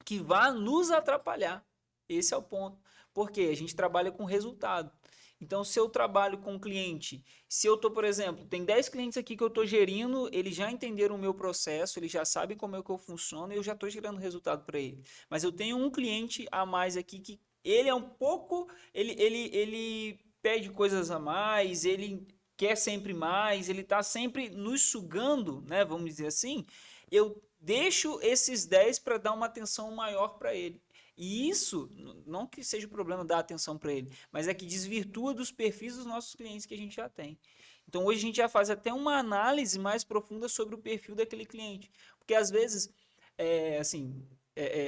que vá nos atrapalhar. Esse é o ponto. Porque a gente trabalha com resultado. Então, se eu trabalho com um cliente, se eu estou, por exemplo, tem 10 clientes aqui que eu estou gerindo, eles já entenderam o meu processo, eles já sabem como é que eu funciono e eu já estou gerando resultado para ele. Mas eu tenho um cliente a mais aqui que ele é um pouco, ele pede coisas a mais, ele quer sempre mais, ele está sempre nos sugando, né, vamos dizer assim. Eu deixo esses 10 para dar uma atenção maior para ele. E isso, não que seja o problema dar atenção para ele, mas é que desvirtua dos perfis dos nossos clientes que a gente já tem. Então hoje a gente já faz até uma análise mais profunda sobre o perfil daquele cliente. Porque às vezes,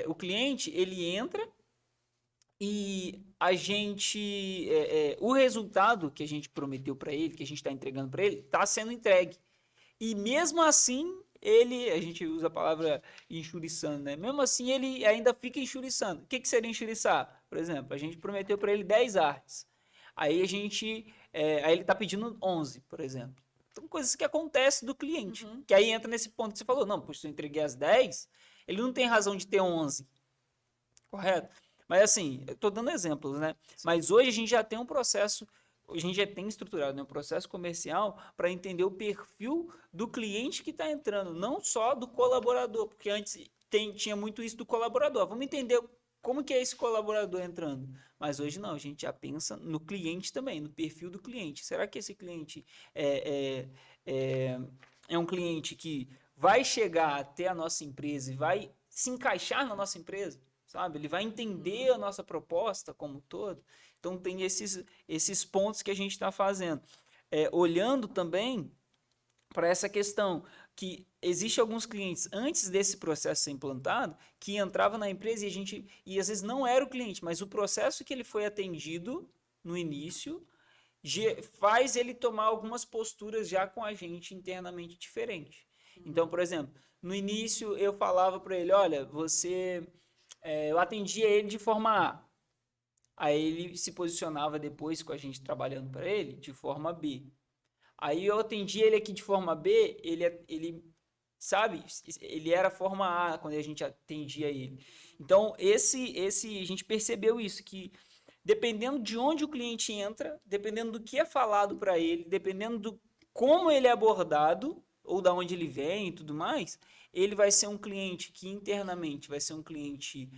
o cliente, ele entra e a gente, o resultado que a gente prometeu para ele, que a gente está entregando para ele, está sendo entregue. E mesmo assim, a gente usa a palavra enxuriçando, né? Mesmo assim, ele ainda fica enxuriçando. O que seria enxuriçar? Por exemplo, a gente prometeu para ele 10 artes. Aí aí ele está pedindo 11, por exemplo. São coisas que acontecem do cliente. Que aí entra nesse ponto que você falou. Não, pois se eu entreguei as 10, ele não tem razão de ter 11. Correto? Mas assim, eu estou dando exemplos, né? Mas hoje a gente já tem um processo... A gente já tem estruturado, né, um processo comercial para entender o perfil do cliente que está entrando, não só do colaborador, porque antes tinha muito isso do colaborador. Vamos entender como que é esse colaborador entrando. Mas hoje não, a gente já pensa no cliente também, no perfil do cliente. Será que esse cliente é um cliente que vai chegar até a nossa empresa e vai se encaixar na nossa empresa? Sabe? Ele vai entender a nossa proposta como um todo. Então tem esses pontos que a gente está fazendo. Olhando também para essa questão que existe alguns clientes antes desse processo ser implantado que entrava na empresa e às vezes não era o cliente, mas o processo que ele foi atendido no início faz ele tomar algumas posturas já com a gente internamente diferente. Então, por exemplo, no início eu falava para ele, olha, eu atendia ele de forma A. Aí ele se posicionava depois com a gente trabalhando para ele de forma B. Aí eu atendia ele aqui de forma B, sabe, ele era forma A quando a gente atendia ele. Então, a gente percebeu isso, que dependendo de onde o cliente entra, dependendo do que é falado para ele, dependendo do como ele é abordado, ou da onde ele vem e tudo mais, ele vai ser um cliente que internamente vai ser um cliente,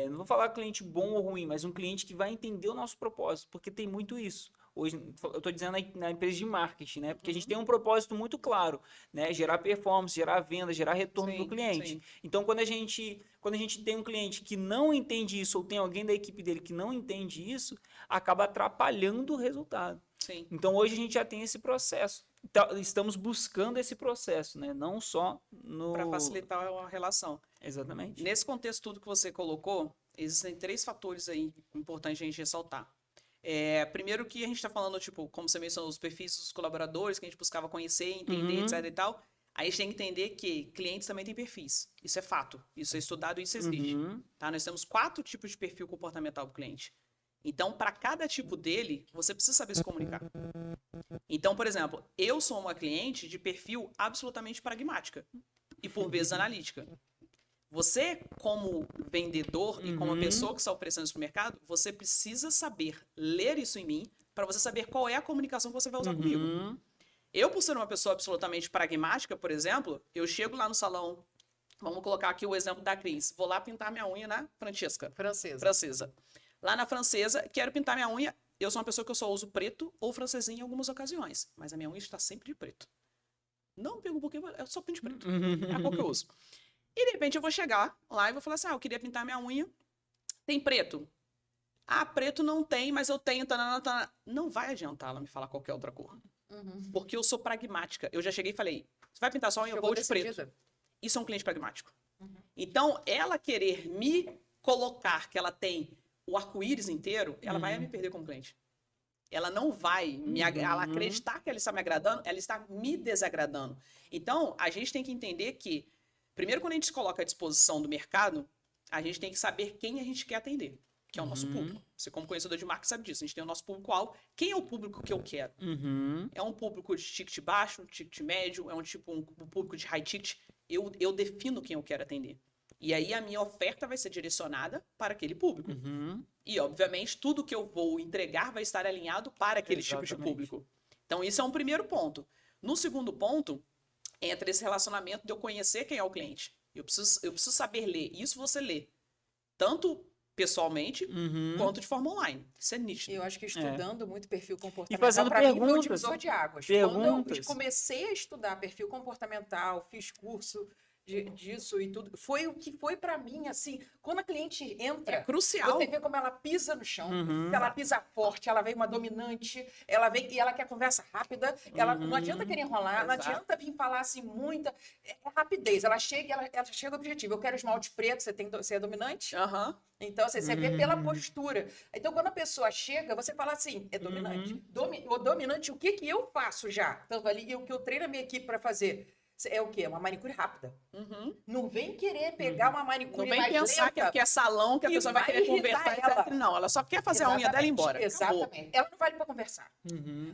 não vou falar cliente bom ou ruim, mas um cliente que vai entender o nosso propósito, porque tem muito isso. Hoje, eu estou dizendo na empresa de marketing, né? Porque a gente tem um propósito muito claro, né? Gerar performance, gerar venda, gerar retorno do cliente. Sim. Então, quando a gente tem um cliente que não entende isso, ou tem alguém da equipe dele que não entende isso, acaba atrapalhando o resultado. Sim. Então, hoje a gente já tem esse processo. Estamos buscando esse processo, né? Não só no... Para facilitar a relação. Exatamente. Nesse contexto tudo que você colocou, existem 3 fatores aí importantes a gente ressaltar. Primeiro que a gente está falando, tipo, como você mencionou, os perfis dos colaboradores, que a gente buscava conhecer, entender, etc e tal. Aí a gente tem que entender que clientes também têm perfis. Isso é fato. Isso é estudado, isso existe. Tá? Nós temos 4 tipos de perfil comportamental para o cliente. Então, para cada tipo dele, você precisa saber se comunicar. Então, por exemplo, eu sou uma cliente de perfil absolutamente pragmática e, por vezes, analítica. Você, como vendedor e como pessoa que está oferecendo isso para o mercado, você precisa saber ler isso em mim para você saber qual é a comunicação que você vai usar comigo. Eu, por ser uma pessoa absolutamente pragmática, por exemplo, eu chego lá no salão, vamos colocar aqui o exemplo da Cris, vou lá pintar minha unha na Francesa. Lá na Francesa, quero pintar minha unha, eu sou uma pessoa que eu só uso preto ou francesinha em algumas ocasiões, mas a minha unha está sempre de preto. Não pego porque eu só pinto de preto, é a cor que eu uso. E de repente eu vou chegar lá e vou falar assim, eu queria pintar minha unha, tem preto? Ah, preto não tem, mas eu tenho, tanana. Não vai adiantar ela me falar qualquer outra cor. Porque eu sou pragmática. Eu já cheguei e falei, você vai pintar só unha, eu vou de preto. Isso é um cliente pragmático. Então, ela querer me colocar que ela tem o arco-íris inteiro, ela vai me perder como cliente. Ela não vai ela acreditar que ela está me agradando, ela está me desagradando. Então, a gente tem que entender que, primeiro, quando a gente se coloca à disposição do mercado, a gente tem que saber quem a gente quer atender, que é o nosso público. Você, como conhecedor de marca, sabe disso. A gente tem o nosso público-alvo. Quem é o público que eu quero? É um público de ticket baixo, um ticket médio, é um público de high ticket. Eu defino quem eu quero atender. E aí a minha oferta vai ser direcionada para aquele público. E, obviamente, tudo que eu vou entregar vai estar alinhado para aquele tipo de público. Então, isso é um primeiro ponto. No segundo ponto, entra esse relacionamento de eu conhecer quem é o cliente. Eu preciso saber ler. Isso você lê. Tanto pessoalmente, quanto de forma online. Isso é nítido. Eu acho que estudando muito perfil comportamental, e fazendo perguntas, mim, foi um divisor de águas. Quando eu comecei a estudar perfil comportamental, fiz curso disso e tudo, foi o que foi para mim, assim, quando a cliente entra, é crucial. Você vê como ela pisa no chão, ela pisa forte, ela vem uma dominante, ela vem e ela quer conversa rápida, ela não adianta querer enrolar, não adianta vir falar assim muita, é rapidez, ela chega ao objetivo, eu quero esmalte preto, você é dominante? Então, você vê pela postura. Então, quando a pessoa chega, você fala assim, é dominante. O dominante, o que eu faço já? Então, ali, o que eu treino a minha equipe para fazer? É o quê? Uma manicure rápida. Não vem querer pegar uma manicure mais lenta. Não vem pensar que é salão, que a pessoa vai querer conversar, etc. Não, ela só quer fazer a unha dela e ir embora. Exatamente. Acabou. Ela não vale para conversar.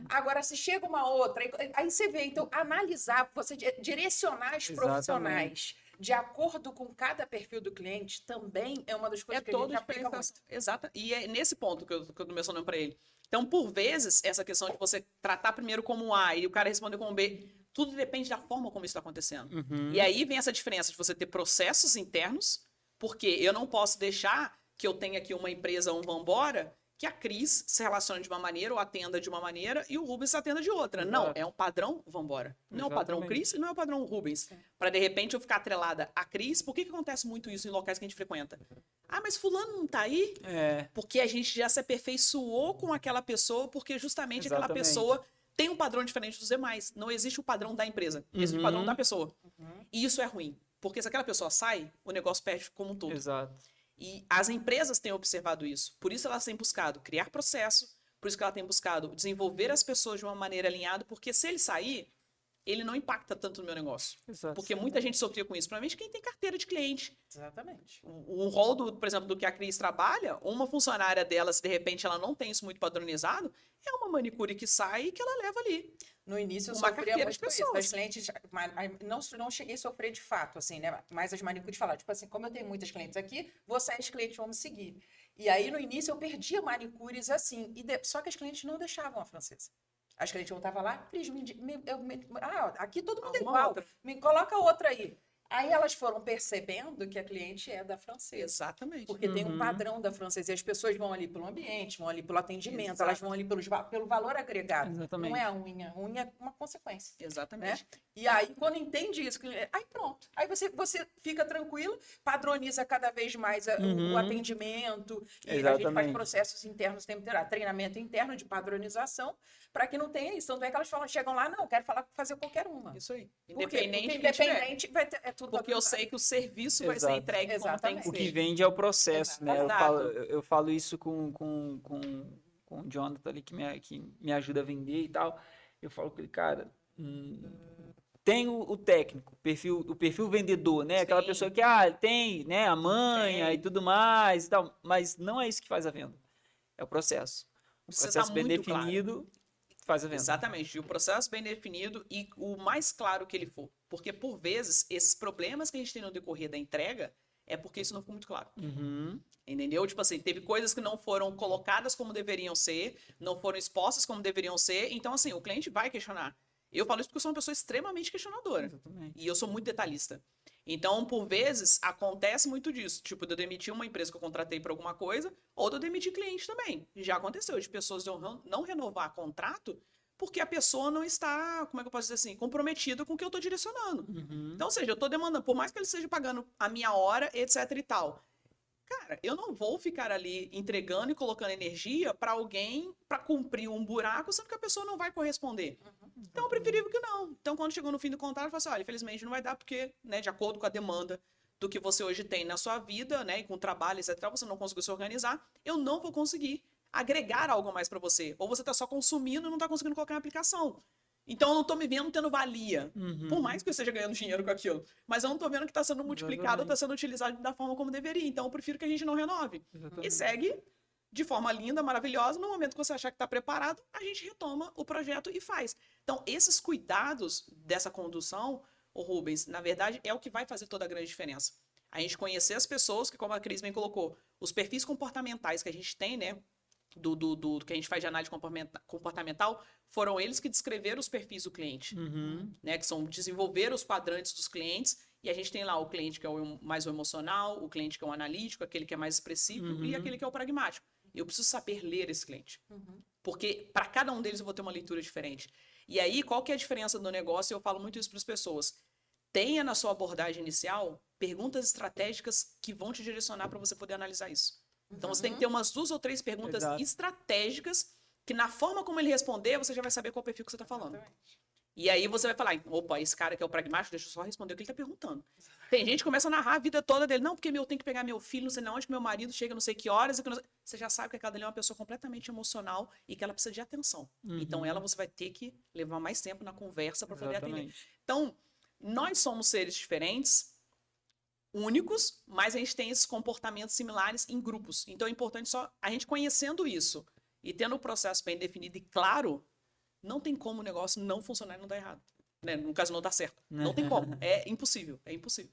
Agora, se chega uma outra, aí você vê, então, analisar, você direcionar os profissionais de acordo com cada perfil do cliente também é uma das coisas que a gente aplica muito. Exato. E é nesse ponto que eu tô mencionando para ele. Então, por vezes, essa questão de você tratar primeiro como A e o cara responder como B, tudo depende da forma como isso está acontecendo. E aí vem essa diferença de você ter processos internos, porque eu não posso deixar que eu tenha aqui uma empresa, um vambora, que a Cris se relacione de uma maneira ou atenda de uma maneira e o Rubens atenda de outra. Exato. Não, é um padrão vambora. Não é o padrão Cris e não é o padrão Rubens. Para, de repente, eu ficar atrelada a Cris. Por que acontece muito isso em locais que a gente frequenta? Ah, mas fulano não tá aí? Porque a gente já se aperfeiçoou com aquela pessoa, porque justamente aquela pessoa tem um padrão diferente dos demais. Não existe o padrão da empresa. Existe o padrão da pessoa. E isso é ruim. Porque se aquela pessoa sai, o negócio perde como um todo. Exato. E as empresas têm observado isso. Por isso elas têm buscado criar processo, por isso que ela tem buscado desenvolver as pessoas de uma maneira alinhada, porque se ele sair, ele não impacta tanto no meu negócio. Exato. Porque muita gente sofria com isso, principalmente quem tem carteira de cliente. Exatamente. O rol, por exemplo, do que a Cris trabalha, uma funcionária dela, se de repente ela não tem isso muito padronizado, é uma manicure que sai e que ela leva ali. No início eu Uma sofria carteira de muito isso. pessoas. Das clientes, não cheguei a sofrer de fato, assim, né? Mas as manicures falaram, tipo assim, como eu tenho muitas clientes aqui, vocês clientes vão me seguir. E aí, no início, eu perdia manicures assim. Só que as clientes não deixavam a francesa. As clientes voltavam lá, Cris, aqui todo mundo é Arruma igual. outra. Me coloca outra aí. Aí elas foram percebendo que a cliente é da francesa. Exatamente. Porque tem um padrão da francesa. E as pessoas vão ali pelo ambiente, vão ali pelo atendimento, Exato. elas vão ali pelo valor agregado. Exatamente. Não é a unha. A unha é uma consequência. Exatamente. E aí, quando entende isso, aí pronto. Aí você fica tranquilo, padroniza cada vez mais o atendimento. E a gente faz Exatamente. processos internos, treinamento interno de padronização, para que não tenha isso. Tanto é que elas chegam lá, não, quero fazer qualquer uma. Isso aí. Por quê? Independente Porque de quem tiver. independente vai ter, é tudo Porque eu padronizado. sei que o serviço vai ser Exato. entregue como tem que Exatamente. O ser. que vende é o processo, né? Exato. Eu falo isso com o Jonathan ali, que me ajuda a vender e tal. Eu falo com ele, cara, tem o técnico, o perfil vendedor, né? Aquela Sim. pessoa que, tem, né, a manha Tem. e tudo mais e tal. Mas não é isso que faz a venda. É o processo. O Precisa processo tá bem muito claro. definido faz a venda. Exatamente. E o processo bem definido e o mais claro que ele for. Porque, por vezes, esses problemas que a gente tem no decorrer da entrega é porque isso não ficou muito claro. Uhum. Entendeu? Tipo assim, teve coisas que não foram colocadas como deveriam ser, não foram expostas como deveriam ser. Então, assim, o cliente vai questionar. Eu falo isso porque eu sou uma pessoa extremamente questionadora. Exatamente. E eu sou muito detalhista. Então, por vezes, acontece muito disso. Tipo, de eu demitir uma empresa que eu contratei para alguma coisa, ou de eu demitir cliente também. Já aconteceu de pessoas não renovar contrato porque a pessoa não está, como é que eu posso dizer assim, comprometida com o que eu estou direcionando. Uhum. Então, ou seja, eu estou demandando, por mais que ele esteja pagando a minha hora, etc e tal. Cara, eu não vou ficar ali entregando e colocando energia para alguém para cumprir um buraco, sendo que a pessoa não vai corresponder. Então, eu preferível que não. Então, quando chegou no fim do contrato, eu falei assim, olha, infelizmente não vai dar porque, né, de acordo com a demanda do que você hoje tem na sua vida, né, e com o trabalho, etc, você não conseguiu se organizar, eu não vou conseguir agregar algo a mais para você. Ou você está só consumindo e não está conseguindo colocar em aplicação. Então, eu não estou me vendo tendo valia. Uhum. Por mais que eu esteja ganhando dinheiro com aquilo. Mas eu não estou vendo que está sendo multiplicado ou está sendo utilizado da forma como deveria. Então, eu prefiro que a gente não renove. Exatamente. E segue de forma linda, maravilhosa. No momento que você achar que está preparado, a gente retoma o projeto e faz. Então, esses cuidados dessa condução, ô Rubens, na verdade, é o que vai fazer toda a grande diferença. A gente conhecer as pessoas, que como a Cris bem colocou, os perfis comportamentais que a gente tem, né? Do que a gente faz de análise comportamental, foram eles que descreveram os perfis do cliente, Uhum. né? Que são desenvolver os quadrantes dos clientes, e a gente tem lá o cliente que é mais o emocional, o cliente que é o analítico, aquele que é mais expressivo e aquele que é o pragmático. Eu preciso saber ler esse cliente, porque para cada um deles eu vou ter uma leitura diferente. E aí, qual que é a diferença do negócio? Eu falo muito isso para as pessoas. Tenha na sua abordagem inicial perguntas estratégicas que vão te direcionar para você poder analisar isso. Então, você tem que ter umas 2 ou 3 perguntas estratégicas que, na forma como ele responder, você já vai saber qual perfil que você está falando. E aí você vai falar, opa, esse cara que é o pragmático, deixa eu só responder o que ele está perguntando. Tem gente que começa a narrar a vida toda dele. Não, porque eu tenho que pegar meu filho, não sei onde, que meu marido chega, não sei que horas. E que não sei... Você já sabe que aquela ali é uma pessoa completamente emocional e que ela precisa de atenção. Então, ela você vai ter que levar mais tempo na conversa para poder atender. Então, nós somos seres diferentes, únicos, mas a gente tem esses comportamentos similares em grupos. Então é importante só a gente conhecendo isso e tendo o processo bem definido e claro, não tem como o negócio não funcionar e não dar errado. Né? No caso, não dar certo. Não tem como. É impossível. É impossível.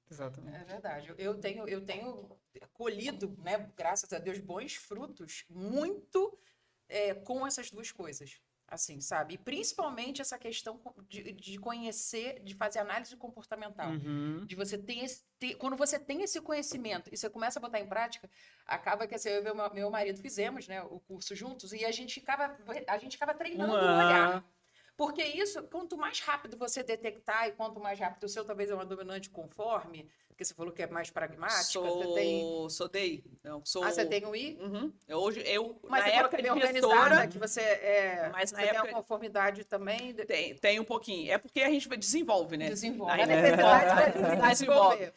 Exatamente. É verdade. Eu tenho colhido, né, graças a Deus, bons frutos muito com essas duas coisas. Assim, sabe? E principalmente essa questão de conhecer, de fazer análise comportamental. De você quando você tem esse conhecimento e você começa a botar em prática, acaba que assim, eu e meu marido fizemos, né, o curso juntos e a gente ficava treinando o olhar. Porque isso, quanto mais rápido você detectar e quanto mais rápido o seu talvez é uma dominante conforme, porque você falou que é mais pragmática, você tem... Sou DI. Não, sou... Ah, você tem o I? Hoje, mas na você época falou que de é bem organizada, gestora... que você Mas na você época... tem a conformidade também? Tem um pouquinho. É porque a gente desenvolve, né? Desenvolve. Aí, A necessidade vai desenvolver.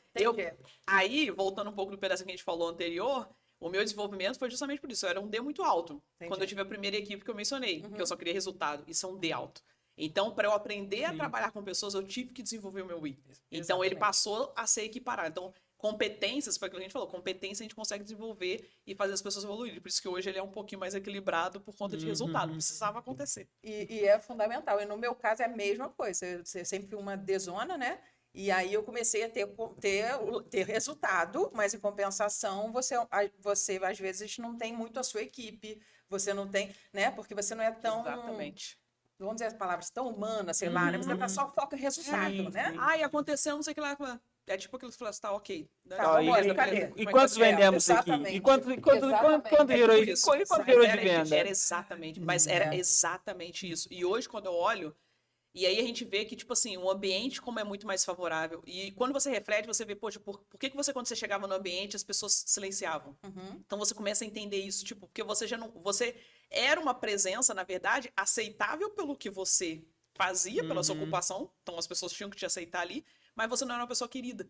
Aí, voltando um pouco do pedaço que a gente falou anterior, o meu desenvolvimento foi justamente por isso. Eu era um D muito alto. Entendi. Quando eu tive a primeira equipe que eu mencionei, que eu só queria resultado. Isso é um D alto. Então, para eu aprender a trabalhar com pessoas, eu tive que desenvolver o meu I. Então, ele passou a ser equiparado. Então, competências, foi o que a gente falou, competência a gente consegue desenvolver e fazer as pessoas evoluírem. Por isso que hoje ele é um pouquinho mais equilibrado por conta de resultado. Precisava acontecer. E é fundamental. E no meu caso é a mesma coisa. Eu sempre fui uma desona, né? E aí eu comecei a ter resultado, mas em compensação, você às vezes não tem muito a sua equipe, você não tem, né? Porque você não é tão... Exatamente. Vamos dizer as palavras, tão humana, sei lá, né? Você tá só foca em resultado, né? Ai, aconteceu, não sei o que lá. É tipo aquilo que você falou assim, tá, ok. Tá, vamos cadê? E quantos vendemos aqui? E quanto gerou de venda? Era exatamente, mas era exatamente isso. E hoje, quando eu olho, e aí a gente vê que, tipo assim, o ambiente como é muito mais favorável. E quando você reflete, você vê, poxa, por que você, quando você chegava no ambiente, as pessoas silenciavam? Então você começa a entender isso, tipo, porque você já não... Você era uma presença, na verdade, aceitável pelo que você fazia, pela sua ocupação. Então as pessoas tinham que te aceitar ali, mas você não era uma pessoa querida.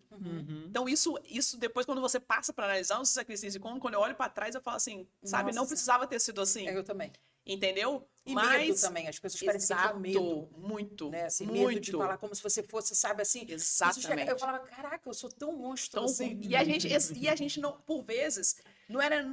Então isso depois, quando você passa para analisar, não sei se é Cristina e quando eu olho para trás, eu falo assim, sabe, Nossa, não precisava ter sido assim. Eu também. Entendeu? E medo também, as pessoas parecem com medo. Muito, né? Assim, muito. Medo de falar como se você fosse, sabe, assim. Exatamente. Eu falava, caraca, eu sou tão monstro assim. E a gente não, por vezes, não era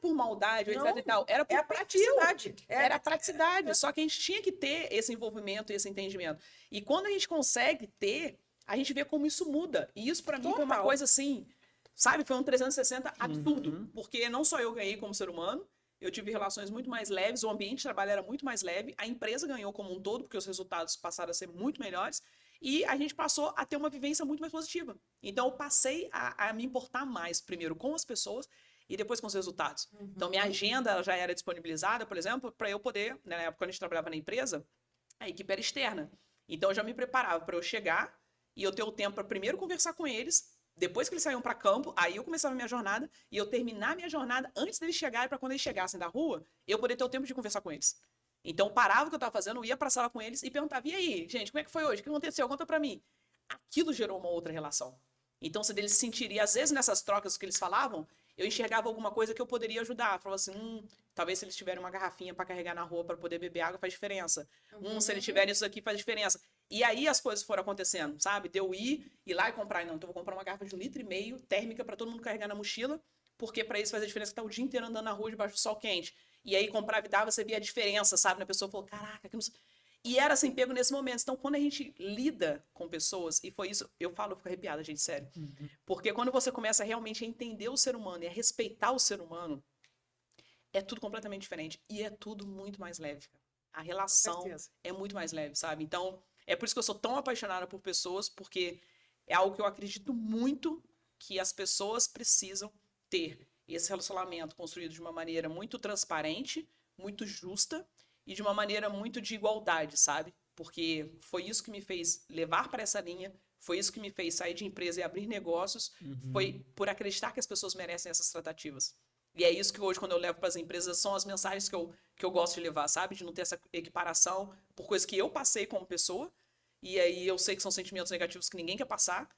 por maldade, etc e tal, era por praticidade. Era a praticidade. Só que a gente tinha que ter esse envolvimento e esse entendimento. E quando a gente consegue ter, a gente vê como isso muda. E isso, pra mim, foi uma coisa assim, sabe? Foi um 360 absurdo. Porque não só eu ganhei como ser humano, eu tive relações muito mais leves, o ambiente de trabalho era muito mais leve, a empresa ganhou como um todo, porque os resultados passaram a ser muito melhores, e a gente passou a ter uma vivência muito mais positiva. Então, eu passei a me importar mais, primeiro, com as pessoas e depois com os resultados. Então, minha agenda já era disponibilizada, por exemplo, para eu poder, na época, quando a gente trabalhava na empresa, a equipe era externa. Então, eu já me preparava para eu chegar e eu ter o tempo para primeiro conversar com eles. Depois que eles saíam para campo, aí eu começava a minha jornada e eu terminar a minha jornada antes deles chegarem, para quando eles chegassem da rua, eu poder ter o tempo de conversar com eles. Então, eu parava o que eu estava fazendo, ia para a sala com eles e perguntava, e aí, gente, como é que foi hoje? O que aconteceu? Conta para mim. Aquilo gerou uma outra relação. Então, se eles se sentirem, às vezes nessas trocas que eles falavam, eu enxergava alguma coisa que eu poderia ajudar. Eu falava assim, talvez se eles tiverem uma garrafinha para carregar na rua para poder beber água, faz diferença. Se eles tiverem isso aqui, faz diferença. E aí as coisas foram acontecendo, sabe? De eu ir lá e comprar. Não, então eu vou comprar uma garrafa de 1,5 litro, térmica, para todo mundo carregar na mochila, porque para isso faz a diferença que tá o dia inteiro andando na rua debaixo do sol quente. E aí comprava e dava, você via a diferença, sabe? A pessoa falou, caraca, que não sei. E era assim, pego nesse momento. Então, quando a gente lida com pessoas, e foi isso, eu falo, eu fico arrepiada, gente, sério. Porque quando você começa realmente a entender o ser humano e a respeitar o ser humano, é tudo completamente diferente. E é tudo muito mais leve. A relação é muito mais leve, sabe? Então, é por isso que eu sou tão apaixonada por pessoas, porque é algo que eu acredito muito que as pessoas precisam ter. Esse relacionamento construído de uma maneira muito transparente, muito justa e de uma maneira muito de igualdade, sabe? Porque foi isso que me fez levar para essa linha, foi isso que me fez sair de empresa e abrir negócios, foi por acreditar que as pessoas merecem essas tratativas. E é isso que hoje, quando eu levo para as empresas, são as mensagens que eu gosto de levar, sabe? De não ter essa equiparação por coisas que eu passei como pessoa, e aí eu sei que são sentimentos negativos que ninguém quer passar,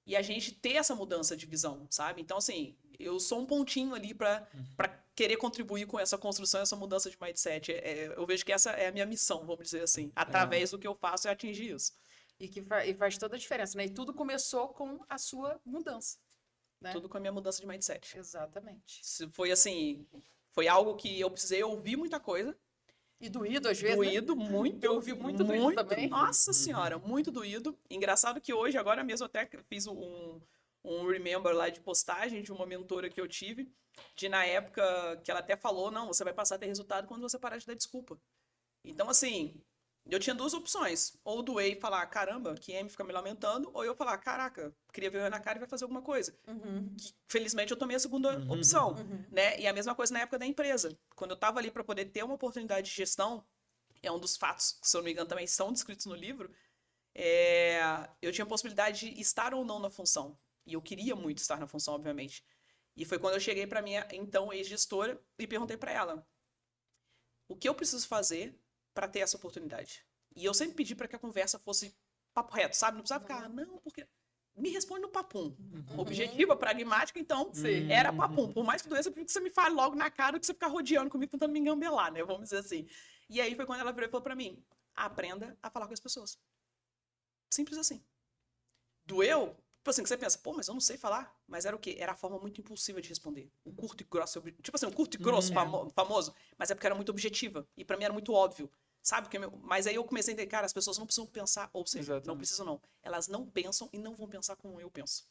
e a gente ter essa mudança de visão, sabe? Então, assim, eu sou um pontinho ali para querer contribuir com essa construção, essa mudança de mindset. Eu vejo que essa é a minha missão, vamos dizer assim. Através do que eu faço é atingir isso. E faz toda a diferença, né? E tudo começou com a sua mudança. Né? Tudo com a minha mudança de mindset. Exatamente. Foi assim, foi algo que eu precisei ouvir muita coisa. E doído, às vezes. Doído, né? Muito. Eu ouvi muito doído também. Nossa senhora, muito doído. Engraçado que hoje, agora mesmo, até fiz um remember lá de postagem de uma mentora que eu tive, de na época que ela até falou, não, você vai passar a ter resultado quando você parar de dar desculpa. Então, assim, eu tinha duas opções. Ou doer e falar, caramba, que M fica me lamentando, ou eu falar, caraca, queria ver na cara e vai fazer alguma coisa. Felizmente, eu tomei a segunda opção, né? E a mesma coisa na época da empresa. Quando eu tava ali para poder ter uma oportunidade de gestão, é um dos fatos, que, se eu não me engano, também são descritos no livro, eu tinha a possibilidade de estar ou não na função. E eu queria muito estar na função, obviamente. E foi quando eu cheguei para minha, então, ex-gestora e perguntei para ela, o que eu preciso fazer para ter essa oportunidade? E eu sempre pedi para que a conversa fosse papo reto, sabe? Não precisava ficar, não, porque... Me responde no papum. Objetiva, pragmática, então, era papum. Por mais que doença, eu prefiro que você me fale logo na cara do que você ficar rodeando comigo, tentando me engambelar, né? Vamos dizer assim. E aí foi quando ela virou e falou pra mim, aprenda a falar com as pessoas. Simples assim. Doeu? Tipo assim, que você pensa, pô, mas eu não sei falar. Mas era o quê? Era a forma muito impulsiva de responder. O curto e grosso. Tipo assim, um curto e grosso famoso. Mas é porque era muito objetiva. E pra mim era muito óbvio. Sabe? Mas aí eu comecei a entender, cara, as pessoas não precisam pensar. Ou seja, Exatamente. não precisam não. Elas não pensam e não vão pensar como eu penso.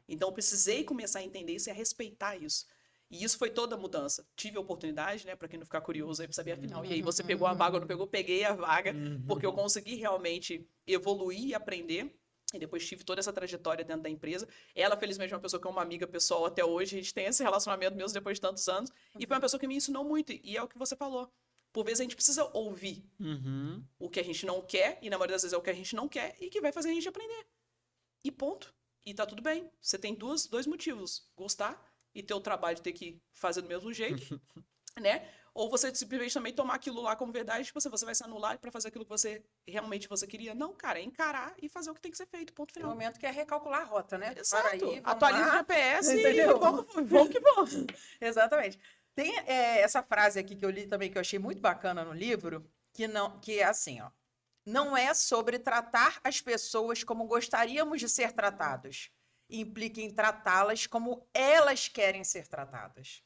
Então eu precisei começar a entender isso e a respeitar isso. E isso foi toda a mudança. Tive a oportunidade, né? Pra quem não ficar curioso aí pra saber afinal. E aí, você pegou a vaga ou não pegou? Peguei a vaga. Porque eu consegui realmente evoluir e aprender. E depois tive toda essa trajetória dentro da empresa. Ela, felizmente, é uma pessoa que é uma amiga pessoal até hoje. A gente tem esse relacionamento mesmo depois de tantos anos. E foi uma pessoa que me ensinou muito. E é o que você falou. Por vezes a gente precisa ouvir o que a gente não quer. E na maioria das vezes é o que a gente não quer. E que vai fazer a gente aprender. E ponto. E tá tudo bem. Você tem dois motivos. Gostar e ter o trabalho de ter que fazer do mesmo jeito. Né? Ou você simplesmente também tomar aquilo lá como verdade, tipo, você vai se anular pra fazer aquilo que você realmente queria. Não, cara, é encarar e fazer o que tem que ser feito, ponto Tem final. um momento que é recalcular a rota, né? Exato. Para aí, vamos Atualiza lá. o GPS Entendeu? e vamos que vamos. Exatamente. Tem essa frase aqui que eu li também, que eu achei muito bacana no livro, que é assim, ó. Não é sobre tratar as pessoas como gostaríamos de ser tratados. Implica em tratá-las como elas querem ser tratadas.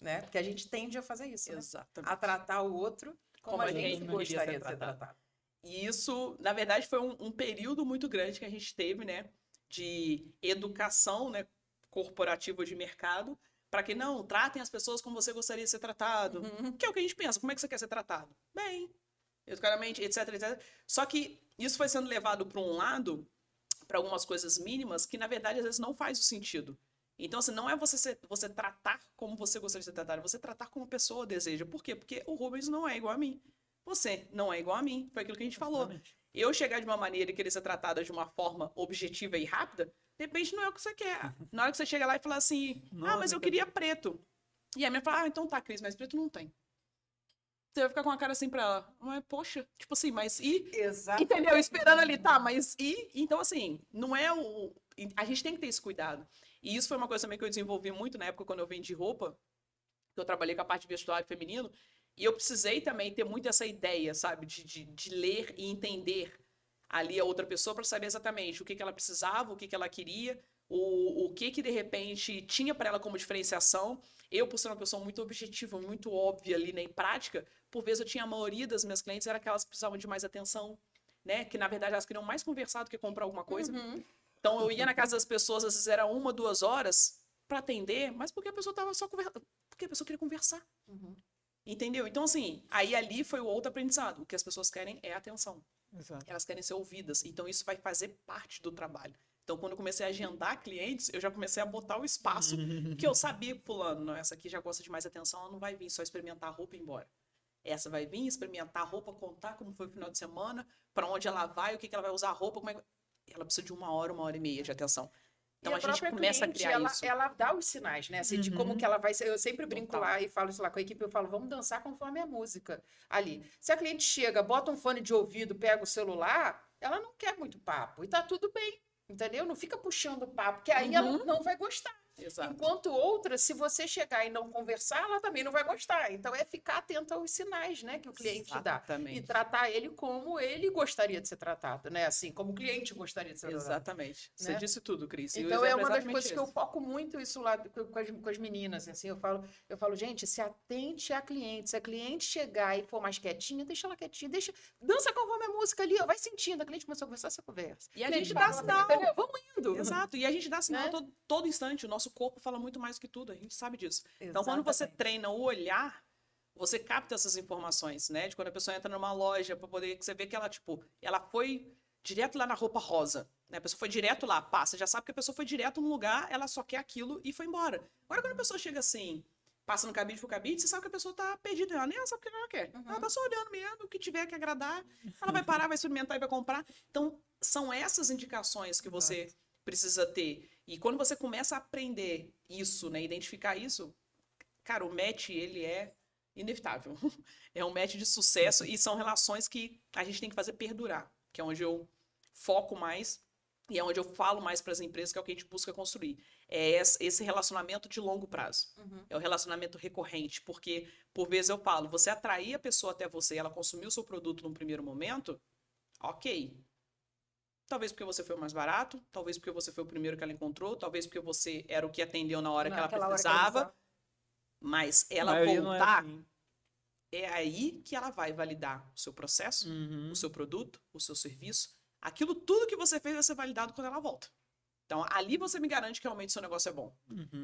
Né? Porque a gente tende a fazer isso, né? Exatamente. A tratar o outro como a gente gostaria de ser tratado. E isso, na verdade, foi um período muito grande que a gente teve, né? De educação, né? Corporativa de mercado, para que não tratem as pessoas como você gostaria de ser tratado. Que é o que a gente pensa. Como é que você quer ser tratado? Bem, educadamente, etc, etc. Só que isso foi sendo levado para um lado, para algumas coisas mínimas, que na verdade às vezes não faz o sentido. Então, assim, não é você tratar como você gostaria de ser tratado, é você tratar como a pessoa deseja. Por quê? Porque o Rubens não é igual a mim. Você não é igual a mim. Foi aquilo que a gente falou. Eu chegar de uma maneira e querer ser tratada de uma forma objetiva e rápida, de repente não é o que você quer. Na hora que você chega lá e fala assim, mas eu queria preto. E a minha fala, então tá, Cris, mas preto não tem. Você vai ficar com a cara assim pra ela, mas poxa, tipo assim, mas e? Exato. Entendeu? Esperando ali, tá, mas e? Então, assim, não é o... A gente tem que ter esse cuidado. E isso foi uma coisa também que eu desenvolvi muito na época quando eu vendi roupa, que eu trabalhei com a parte de vestuário feminino, e eu precisei também ter muito essa ideia, sabe, de ler e entender ali a outra pessoa para saber exatamente o que ela precisava, o que ela queria, o que de repente tinha para ela como diferenciação. Eu, por ser uma pessoa muito objetiva, muito óbvia ali, né, e prática, por vezes eu tinha a maioria das minhas clientes era aquelas que precisavam de mais atenção, né, que na verdade elas queriam mais conversar do que comprar alguma coisa. Então eu ia na casa das pessoas, às vezes era 1, 2 horas para atender, mas porque a pessoa tava só conversando, porque a pessoa queria conversar. Entendeu? Então, assim, aí ali foi o outro aprendizado. O que as pessoas querem é atenção. Exato. Elas querem ser ouvidas. Então, isso vai fazer parte do trabalho. Então, quando eu comecei a agendar clientes, eu já comecei a botar o espaço que eu sabia que fulano, não, essa aqui já gosta de mais atenção, ela não vai vir só experimentar a roupa e ir embora. Essa vai vir experimentar a roupa, contar como foi o final de semana, para onde ela vai, o que ela vai usar a roupa, como é... Ela precisa de 1 hora e meia de atenção. Então, a gente começa a criar isso. Ela dá os sinais, né? Assim, de como que ela vai ser. Eu sempre brinco lá e falo isso lá com a equipe, eu falo, vamos dançar conforme a música ali. Se a cliente chega, bota um fone de ouvido, pega o celular, ela não quer muito papo. E tá tudo bem, entendeu? Não fica puxando papo, porque aí ela não vai gostar. Exato. Enquanto outras, se você chegar e não conversar, ela também não vai gostar. Então, é ficar atento aos sinais, né, que o cliente dá. E tratar ele como ele gostaria de ser tratado, né? Assim, como o cliente gostaria de ser tratado. Exatamente. Você disse tudo, Cris. Então, é uma das coisas que eu foco muito isso lá com as meninas. Assim, eu falo, gente, se atente à cliente. Se a cliente chegar e for mais quietinha, deixa ela quietinha. Dança conforme a música ali, ó, vai sentindo. A cliente começou a conversar, você conversa. E a gente dá sinal. Entendeu? Vamos indo. Exato. E a gente dá sinal, né? todo instante. O nosso corpo fala muito mais do que tudo, a gente sabe disso. Então, quando você treina o olhar, você capta essas informações, né? De quando a pessoa entra numa loja, para poder que você vê que ela, tipo, ela foi direto lá na roupa rosa, né? A pessoa foi direto lá, você já sabe que a pessoa foi direto num lugar, ela só quer aquilo e foi embora. Agora, quando a pessoa chega assim, passa no cabide por cabide, você sabe que a pessoa tá perdida, ela nem sabe o que ela quer. Ela tá só olhando mesmo, o que tiver que agradar, ela vai parar, vai experimentar e vai comprar. Então, são essas indicações que você precisa ter. E quando você começa a aprender isso, né, identificar isso, cara, o match, ele é inevitável. É um match de sucesso e são relações que a gente tem que fazer perdurar, que é onde eu foco mais e é onde eu falo mais para as empresas, que é o que a gente busca construir. É esse relacionamento de longo prazo. É o relacionamento recorrente, porque, por vezes, eu falo, você atrair a pessoa até você e ela consumir o seu produto num primeiro momento, ok. Talvez porque você foi o mais barato, talvez porque você foi o primeiro que ela encontrou, talvez porque você era o que atendeu na hora que ela precisava, mas ela voltar, é aí que ela vai validar o seu processo, o seu produto, o seu serviço. Aquilo tudo que você fez vai ser validado quando ela volta. Então, ali você me garante que realmente o seu negócio é bom.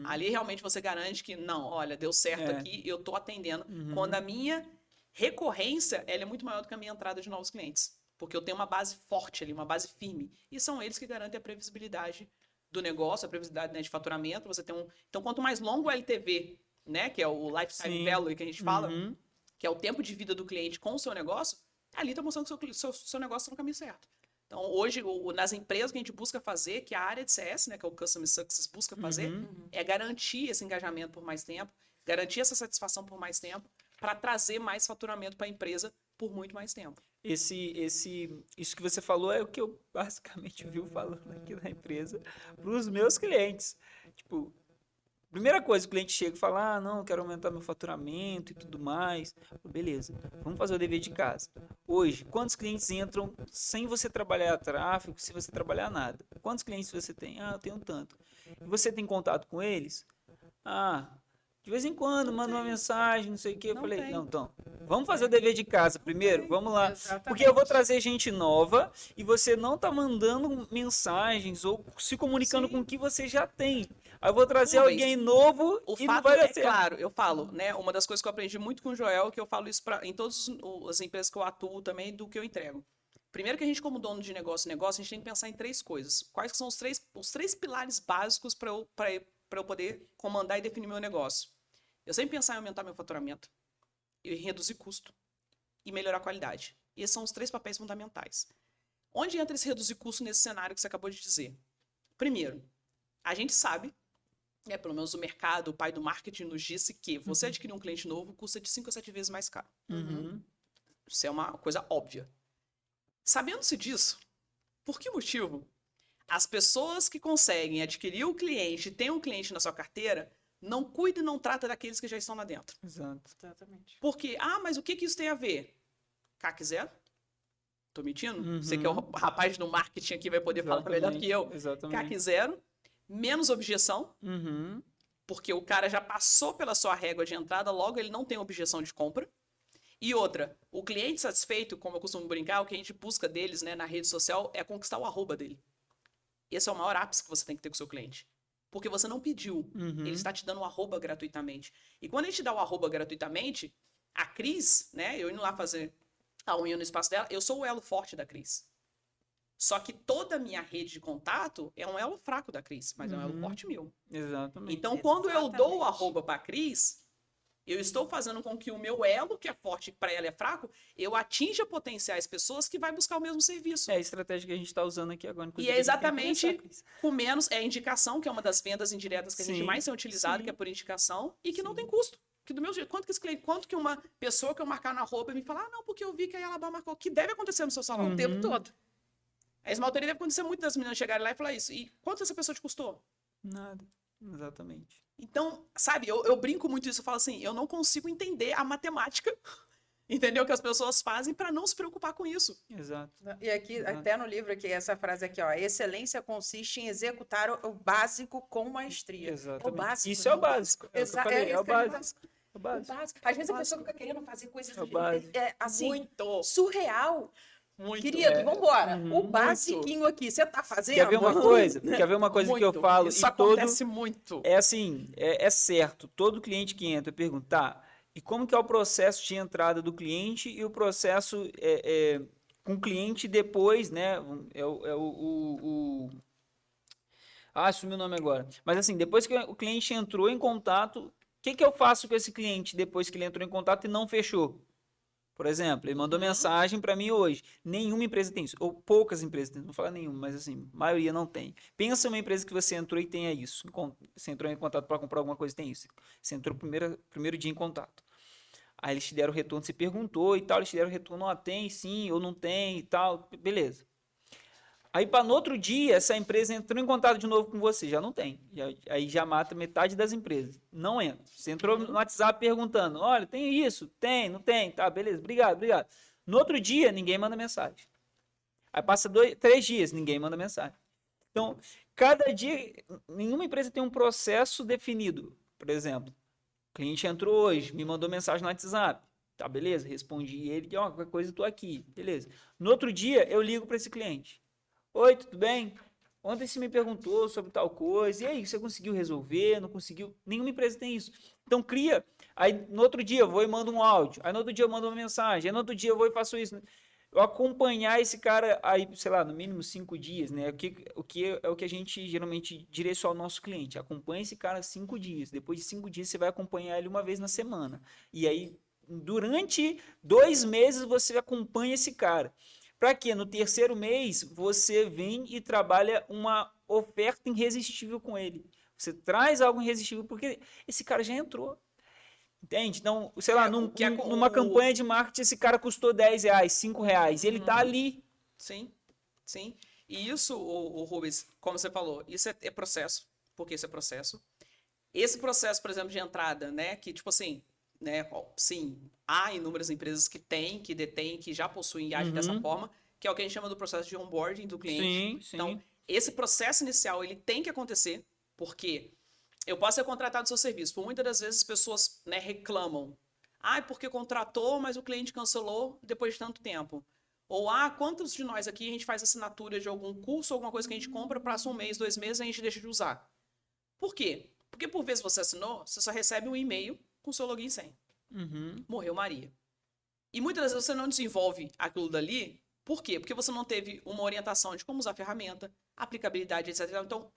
Ali realmente você garante que, não, olha, deu certo aqui, eu tô atendendo. Quando a minha recorrência, ela é muito maior do que a minha entrada de novos clientes. Porque eu tenho uma base forte ali, uma base firme. E são eles que garantem a previsibilidade do negócio, a previsibilidade, né, de faturamento. Você tem Então, quanto mais longo o LTV, né, que é o Lifetime Value que a gente fala, que é o tempo de vida do cliente com o seu negócio, ali está mostrando que o seu negócio está no caminho certo. Então, hoje, nas empresas que a gente busca fazer, que a área de CS, né, que é o Customer Success, busca fazer, é garantir esse engajamento por mais tempo, garantir essa satisfação por mais tempo, para trazer mais faturamento para a empresa por muito mais tempo. Isso que você falou é o que eu basicamente vivo falando aqui na empresa para os meus clientes. Tipo, primeira coisa, o cliente chega e fala, não, quero aumentar meu faturamento e tudo mais. Beleza, vamos fazer o dever de casa. Hoje, quantos clientes entram sem você trabalhar tráfego, sem você trabalhar nada? Quantos clientes você tem? Eu tenho tanto. E você tem contato com eles? De vez em quando, manda uma mensagem, não sei o quê. Eu falei, não, então, vamos fazer o dever de casa primeiro? Vamos lá. Exatamente. Porque eu vou trazer gente nova e você não tá mandando mensagens ou se comunicando com o que você já tem. Aí eu vou trazer alguém novo e não vai dar certo. Claro, eu falo, né? Uma das coisas que eu aprendi muito com o Joel, que eu falo isso em todas as empresas que eu atuo também, do que eu entrego. Primeiro que a gente, como dono de negócio, a gente tem que pensar em 3 coisas. Quais que são os três pilares básicos para eu poder comandar e definir meu negócio? Eu sempre pensar em aumentar meu faturamento, em reduzir custo e melhorar a qualidade. E esses são os 3 papéis fundamentais. Onde entra esse reduzir custo nesse cenário que você acabou de dizer? Primeiro, a gente sabe, pelo menos o mercado, o pai do marketing nos disse que você adquirir um cliente novo custa de 5 a 7 vezes mais caro. Isso é uma coisa óbvia. Sabendo-se disso, por que motivo as pessoas que conseguem adquirir o cliente, ter um cliente na sua carteira, não cuida e não trata daqueles que já estão lá dentro? Exatamente. Porque, mas o que isso tem a ver? CAC zero? Tô mentindo? Você que é o rapaz do marketing aqui vai poder falar melhor do que eu. Exatamente. CAC zero, menos objeção, porque o cara já passou pela sua régua de entrada, logo ele não tem objeção de compra. E outra, o cliente satisfeito, como eu costumo brincar, o que a gente busca deles, né, na rede social é conquistar o arroba dele. Esse é o maior ápice que você tem que ter com o seu cliente. Porque você não pediu. Ele está te dando um arroba gratuitamente. E quando a gente dá o arroba gratuitamente, a Cris, né, eu indo lá fazer a unha no espaço dela, eu sou o elo forte da Cris. Só que toda a minha rede de contato é um elo fraco da Cris, mas é um elo forte meu. Exatamente. Então, quando eu dou o arroba para a Cris, eu estou fazendo com que o meu elo, que é forte para ela é fraco, eu atinja potenciais pessoas que vai buscar o mesmo serviço. É a estratégia que a gente está usando aqui agora. E é exatamente com menos, indicação, que é uma das vendas indiretas que a gente mais tem utilizado, que é por indicação, e que não tem custo. Que do meu jeito, quanto que uma pessoa que eu marcar na arroba me fala, não, porque eu vi que a Yalabá marcou, que deve acontecer no seu salão o tempo todo. A esmalteria deve acontecer muito das meninas chegarem lá e falar isso. E quanto essa pessoa te custou? Nada. Exatamente. Então, sabe, eu brinco muito isso, eu falo assim, eu não consigo entender a matemática, entendeu? Que as pessoas fazem para não se preocupar com isso. Exato. E aqui, até no livro, aqui, essa frase aqui, ó, excelência consiste em executar o básico com maestria. Exatamente. É o básico. Isso é o básico. É o básico. O básico. Às vezes a pessoa fica querendo fazer coisas assim, muito surreal. Muito. Querido, vambora. O basiquinho aqui, você tá fazendo? Quer ver uma coisa? Quer ver uma coisa que eu falo? Isso acontece muito. É assim, é certo. Todo cliente que entra perguntar, e como que é o processo de entrada do cliente e o processo com o cliente depois, né? Sumiu o nome agora. Mas assim, depois que o cliente entrou em contato, o que eu faço com esse cliente depois que ele entrou em contato e não fechou? Por exemplo, ele mandou mensagem para mim hoje. Nenhuma empresa tem isso. Ou poucas empresas têm. Não vou falar nenhuma, mas assim, a maioria não tem. Pensa uma empresa que você entrou e tenha isso. Você entrou em contato para comprar alguma coisa e tem isso. Você entrou primeiro dia em contato. Aí eles te deram o retorno, você perguntou e tal. Eles te deram o retorno, tem sim ou não tem e tal. Beleza. Aí, para no outro dia, essa empresa entrou em contato de novo com você. Já não tem. Aí já mata metade das empresas. Não entra. Você entrou no WhatsApp perguntando, olha, tem isso? Tem, não tem? Tá, beleza, obrigado, obrigado. No outro dia, ninguém manda mensagem. Aí passa 3 dias, ninguém manda mensagem. Então, cada dia, nenhuma empresa tem um processo definido. Por exemplo, o cliente entrou hoje, me mandou mensagem no WhatsApp. Tá, beleza, respondi ele, ó, qualquer coisa, eu tô aqui, beleza. No outro dia, eu ligo para esse cliente. Oi, tudo bem? Ontem você me perguntou sobre tal coisa, e aí, você conseguiu resolver? Não conseguiu? Nenhuma empresa tem isso. Então, cria. Aí, no outro dia, eu vou e mando um áudio. Aí, no outro dia, eu mando uma mensagem. Aí, no outro dia, eu vou e faço isso. Eu acompanhar esse cara aí, sei lá, no mínimo 5 dias, né? O que é o que a gente geralmente direciona ao nosso cliente. Acompanha esse cara 5 dias. Depois de 5 dias, você vai acompanhar ele uma vez na semana. E aí, durante 2 meses, você acompanha esse cara. Para que no terceiro mês você vem e trabalha uma oferta irresistível com ele. Você traz algo irresistível porque esse cara já entrou. Entende? Então, sei lá, numa campanha de marketing, esse cara custou R$10, R$5, e ele tá ali. Sim, sim. E isso, o Rubens, como você falou, isso é processo. Por que isso é processo? Esse processo, por exemplo, de entrada, né? Que, tipo assim, né? Sim, há inúmeras empresas que têm, que detêm, que já possuem e agem dessa forma, que é o que a gente chama do processo de onboarding do cliente. Sim, sim. Então, esse processo inicial, ele tem que acontecer, porque eu posso ser contratado no seu serviço. Por muitas das vezes, as pessoas, né, reclamam. Ah, porque contratou, mas o cliente cancelou depois de tanto tempo. Ou, quantos de nós aqui a gente faz assinatura de algum curso, alguma coisa que a gente compra, passa 1 mês, 2 meses, a gente deixa de usar. Por quê? Porque por vezes você assinou, você só recebe um e-mail com seu login e senha. Morreu Maria. E muitas vezes você não desenvolve aquilo dali. Por quê? Porque você não teve uma orientação de como usar a ferramenta, aplicabilidade, etc. Então,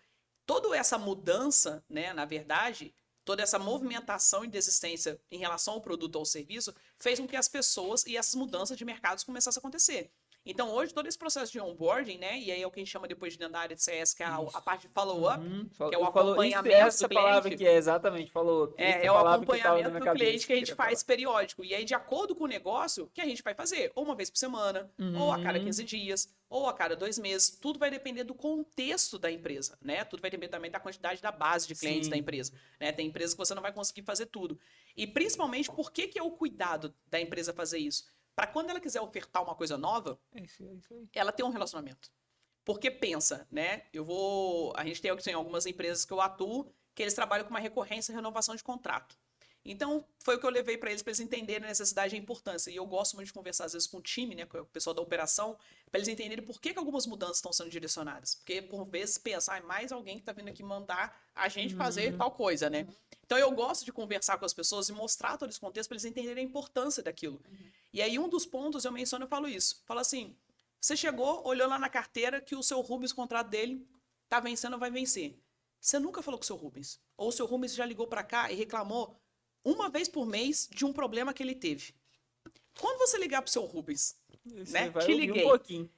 toda essa mudança, né, na verdade, toda essa movimentação e desistência em relação ao produto ou ao serviço fez com que as pessoas e essas mudanças de mercados começassem a acontecer. Então, hoje, todo esse processo de onboarding, né, e aí é o que a gente chama depois de dentro da área de CS, que é a parte de follow-up, que é o acompanhamento essa do cliente. palavra que é exatamente, follow-up. É o acompanhamento do cliente que a gente faz periódico. E aí, de acordo com o negócio, que a gente vai fazer? Ou uma vez por semana, ou a cada 15 dias, ou a cada 2 meses. Tudo vai depender do contexto da empresa, né? Tudo vai depender também da quantidade da base de clientes da empresa, né? Tem empresas que você não vai conseguir fazer tudo. E, principalmente, por que é o cuidado da empresa fazer isso? Para quando ela quiser ofertar uma coisa nova, ela ter um relacionamento. Porque pensa, né? A gente tem algumas empresas que eu atuo, que eles trabalham com uma recorrência e renovação de contrato. Então, foi o que eu levei para eles entenderem a necessidade e a importância. E eu gosto muito de conversar, às vezes, com o time, né, com o pessoal da operação, para eles entenderem por que algumas mudanças estão sendo direcionadas. Porque, por vezes, pensa, mais alguém que está vindo aqui mandar a gente fazer tal coisa, né? Então, eu gosto de conversar com as pessoas e mostrar todo esse contexto para eles entenderem a importância daquilo. E aí, um dos pontos, eu menciono, eu falo isso. Falo assim, você chegou, olhou lá na carteira que o seu Rubens, o contrato dele, tá vencendo ou vai vencer. Você nunca falou com o seu Rubens. Ou o seu Rubens já ligou para cá e reclamou uma vez por mês de um problema que ele teve. Quando você ligar pro seu Rubens, né? Te liguei. Um pouquinho.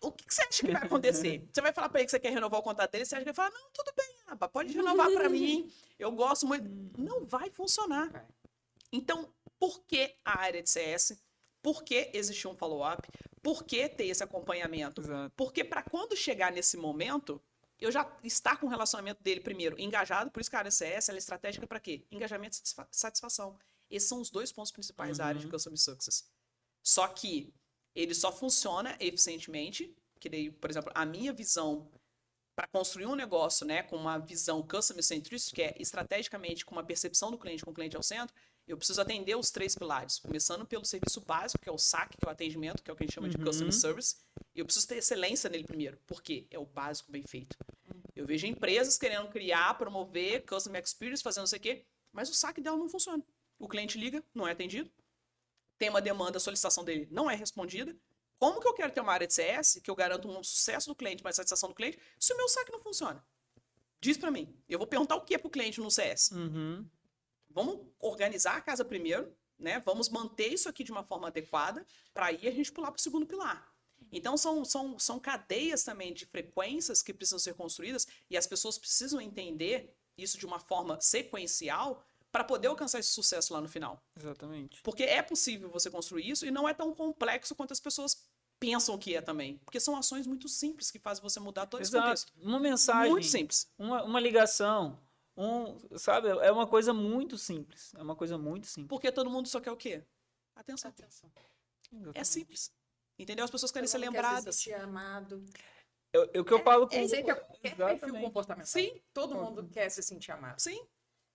O que você acha que vai acontecer? Você vai falar para ele que você quer renovar o contrato dele, você acha que ele vai falar, não, tudo bem, rapaz, pode renovar para mim, eu gosto muito. Não vai funcionar. Então, por que a área de CS? Por que existir um follow-up? Por que ter esse acompanhamento? Exato. Porque para quando chegar nesse momento, eu já estar com o relacionamento dele, primeiro, engajado, por isso que a área CS ela é estratégica para quê? Engajamento e satisfação. Esses são os 2 pontos principais da área de Customer Success. Só que ele só funciona eficientemente, que daí, por exemplo, a minha visão para construir um negócio, né, com uma visão Customer Centricity, que é estrategicamente com uma percepção do cliente, com o cliente ao centro, eu preciso atender os 3 pilares, começando pelo serviço básico, que é o SAC, que é o atendimento, que é o que a gente chama de Customer Service. Eu preciso ter excelência nele primeiro, porque é o básico bem feito. Eu vejo empresas querendo criar, promover Customer Experience, fazendo não sei o quê, mas o SAC dela não funciona. O cliente liga, não é atendido, tem uma demanda, a solicitação dele não é respondida. Como que eu quero ter uma área de CS, que eu garanto um sucesso do cliente, uma satisfação do cliente, se o meu SAC não funciona? Diz para mim. Eu vou perguntar o que é pro cliente no CS. Vamos organizar a casa primeiro, né? Vamos manter isso aqui de uma forma adequada, para aí a gente pular para o segundo pilar. Então, são cadeias também de frequências que precisam ser construídas e as pessoas precisam entender isso de uma forma sequencial para poder alcançar esse sucesso lá no final. Exatamente. Porque é possível você construir isso e não é tão complexo quanto as pessoas pensam que é também. Porque são ações muito simples que fazem você mudar todo esse Exato. contexto. Uma mensagem, Muito simples. uma ligação, sabe? É uma coisa muito simples. É uma coisa muito simples. Porque todo mundo só quer o quê? Atenção. É Exatamente. simples. Entendeu? As pessoas querem Todo ser mundo quer se lembradas. sentir amado. O que eu falo com... Esse é qualquer perfil Exatamente. comportamental. Sim. Todo mundo quer se sentir amado. Sim.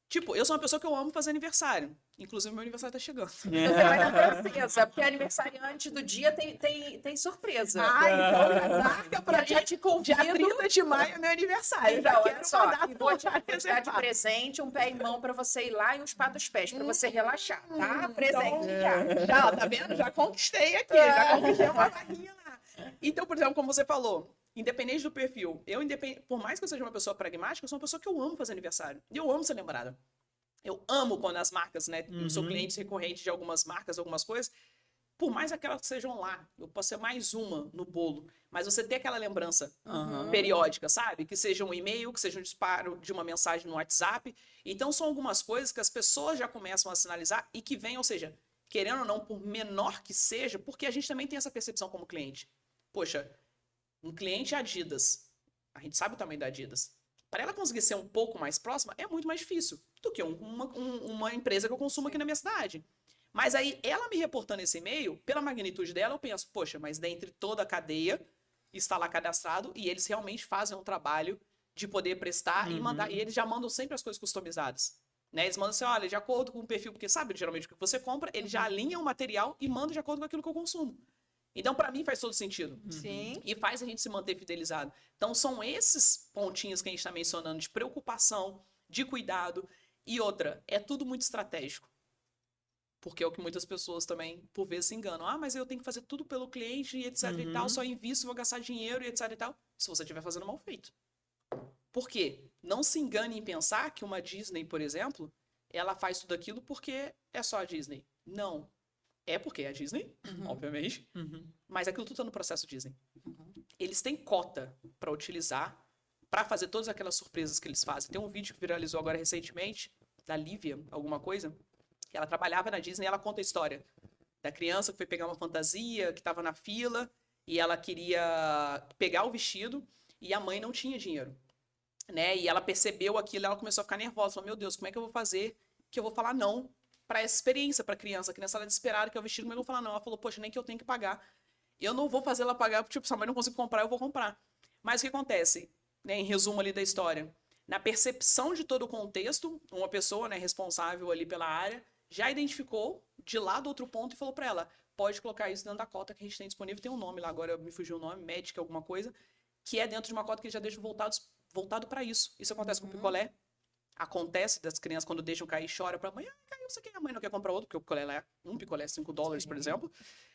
Tipo, eu sou uma pessoa que eu amo fazer aniversário. Inclusive, meu aniversário tá chegando. Você vai na francesa, porque aniversariante do dia tem surpresa. Então já marca pra Já te convido. dia 30 de maio é meu aniversário. Então, Já olha quero só, mandar e vou te tudo dar de reservado. presente um pé e mão pra você ir lá e uns pá dos pés, pra você relaxar, tá? Presente Então, já. Já, ó, tá vendo? Já conquistei aqui, já conquistei uma barrinha lá. Então, por exemplo, como você falou, independente do perfil, por mais que eu seja uma pessoa pragmática, eu sou uma pessoa que eu amo fazer aniversário. E eu amo ser lembrada. Eu amo quando as marcas, né? Eu sou cliente recorrente de algumas marcas, algumas coisas. Por mais aquelas que sejam lá, eu posso ser mais uma no bolo. Mas você ter aquela lembrança periódica, sabe? Que seja um e-mail, que seja um disparo de uma mensagem no WhatsApp. Então, são algumas coisas que as pessoas já começam a sinalizar e que vêm, ou seja, querendo ou não, por menor que seja, porque a gente também tem essa percepção como cliente. Poxa, um cliente Adidas, a gente sabe o tamanho da Adidas. Para ela conseguir ser um pouco mais próxima, é muito mais difícil do que uma empresa que eu consumo aqui na minha cidade. Mas aí, ela me reportando esse e-mail, pela magnitude dela, eu penso, poxa, mas dentre toda a cadeia, está lá cadastrado e eles realmente fazem um trabalho de poder prestar e mandar. E eles já mandam sempre as coisas customizadas. Né? Eles mandam assim, olha, de acordo com o perfil, porque sabe, geralmente o que você compra, ele já alinha o material e manda de acordo com aquilo que eu consumo. Então, para mim, faz todo sentido. Sim. E faz a gente se manter fidelizado. Então, são esses pontinhos que a gente está mencionando de preocupação, de cuidado. E outra, é tudo muito estratégico. Porque é o que muitas pessoas também, por vezes, se enganam. Ah, mas eu tenho que fazer tudo pelo cliente e etc e tal, só invisto, vou gastar dinheiro e etc e tal. Se você estiver fazendo mal feito. Por quê? Não se engane em pensar que uma Disney, por exemplo, ela faz tudo aquilo porque é só a Disney. Não. É porque é a Disney, obviamente, mas aquilo tudo está no processo Disney. Eles têm cota para utilizar, para fazer todas aquelas surpresas que eles fazem. Tem um vídeo que viralizou agora recentemente, da Lívia, alguma coisa, que ela trabalhava na Disney e ela conta a história da criança que foi pegar uma fantasia, que estava na fila, e ela queria pegar o vestido, e a mãe não tinha dinheiro. Né? E ela percebeu aquilo, ela começou a ficar nervosa, falou, meu Deus, como é que eu vou fazer que eu vou falar não para essa experiência para a criança ela é desesperada, que é o vestido, como é que eu vou falar não? Ela falou, poxa, nem que eu tenho que pagar. Eu não vou fazer ela pagar, tipo, se a mãe não conseguir comprar, eu vou comprar. Mas o que acontece? Né, em resumo ali da história, na percepção de todo o contexto, uma pessoa, né, responsável ali pela área, já identificou de lá do outro ponto e falou para ela, pode colocar isso dentro da cota que a gente tem disponível, tem um nome lá, agora me fugiu o nome, médica, alguma coisa, que é dentro de uma cota que já deixa voltado para isso. Isso acontece com o picolé. Acontece das crianças quando deixam cair e choram pra mãe, caiu isso aqui, a mãe não quer comprar outro, porque o picolé lá é um picolé $5, por exemplo.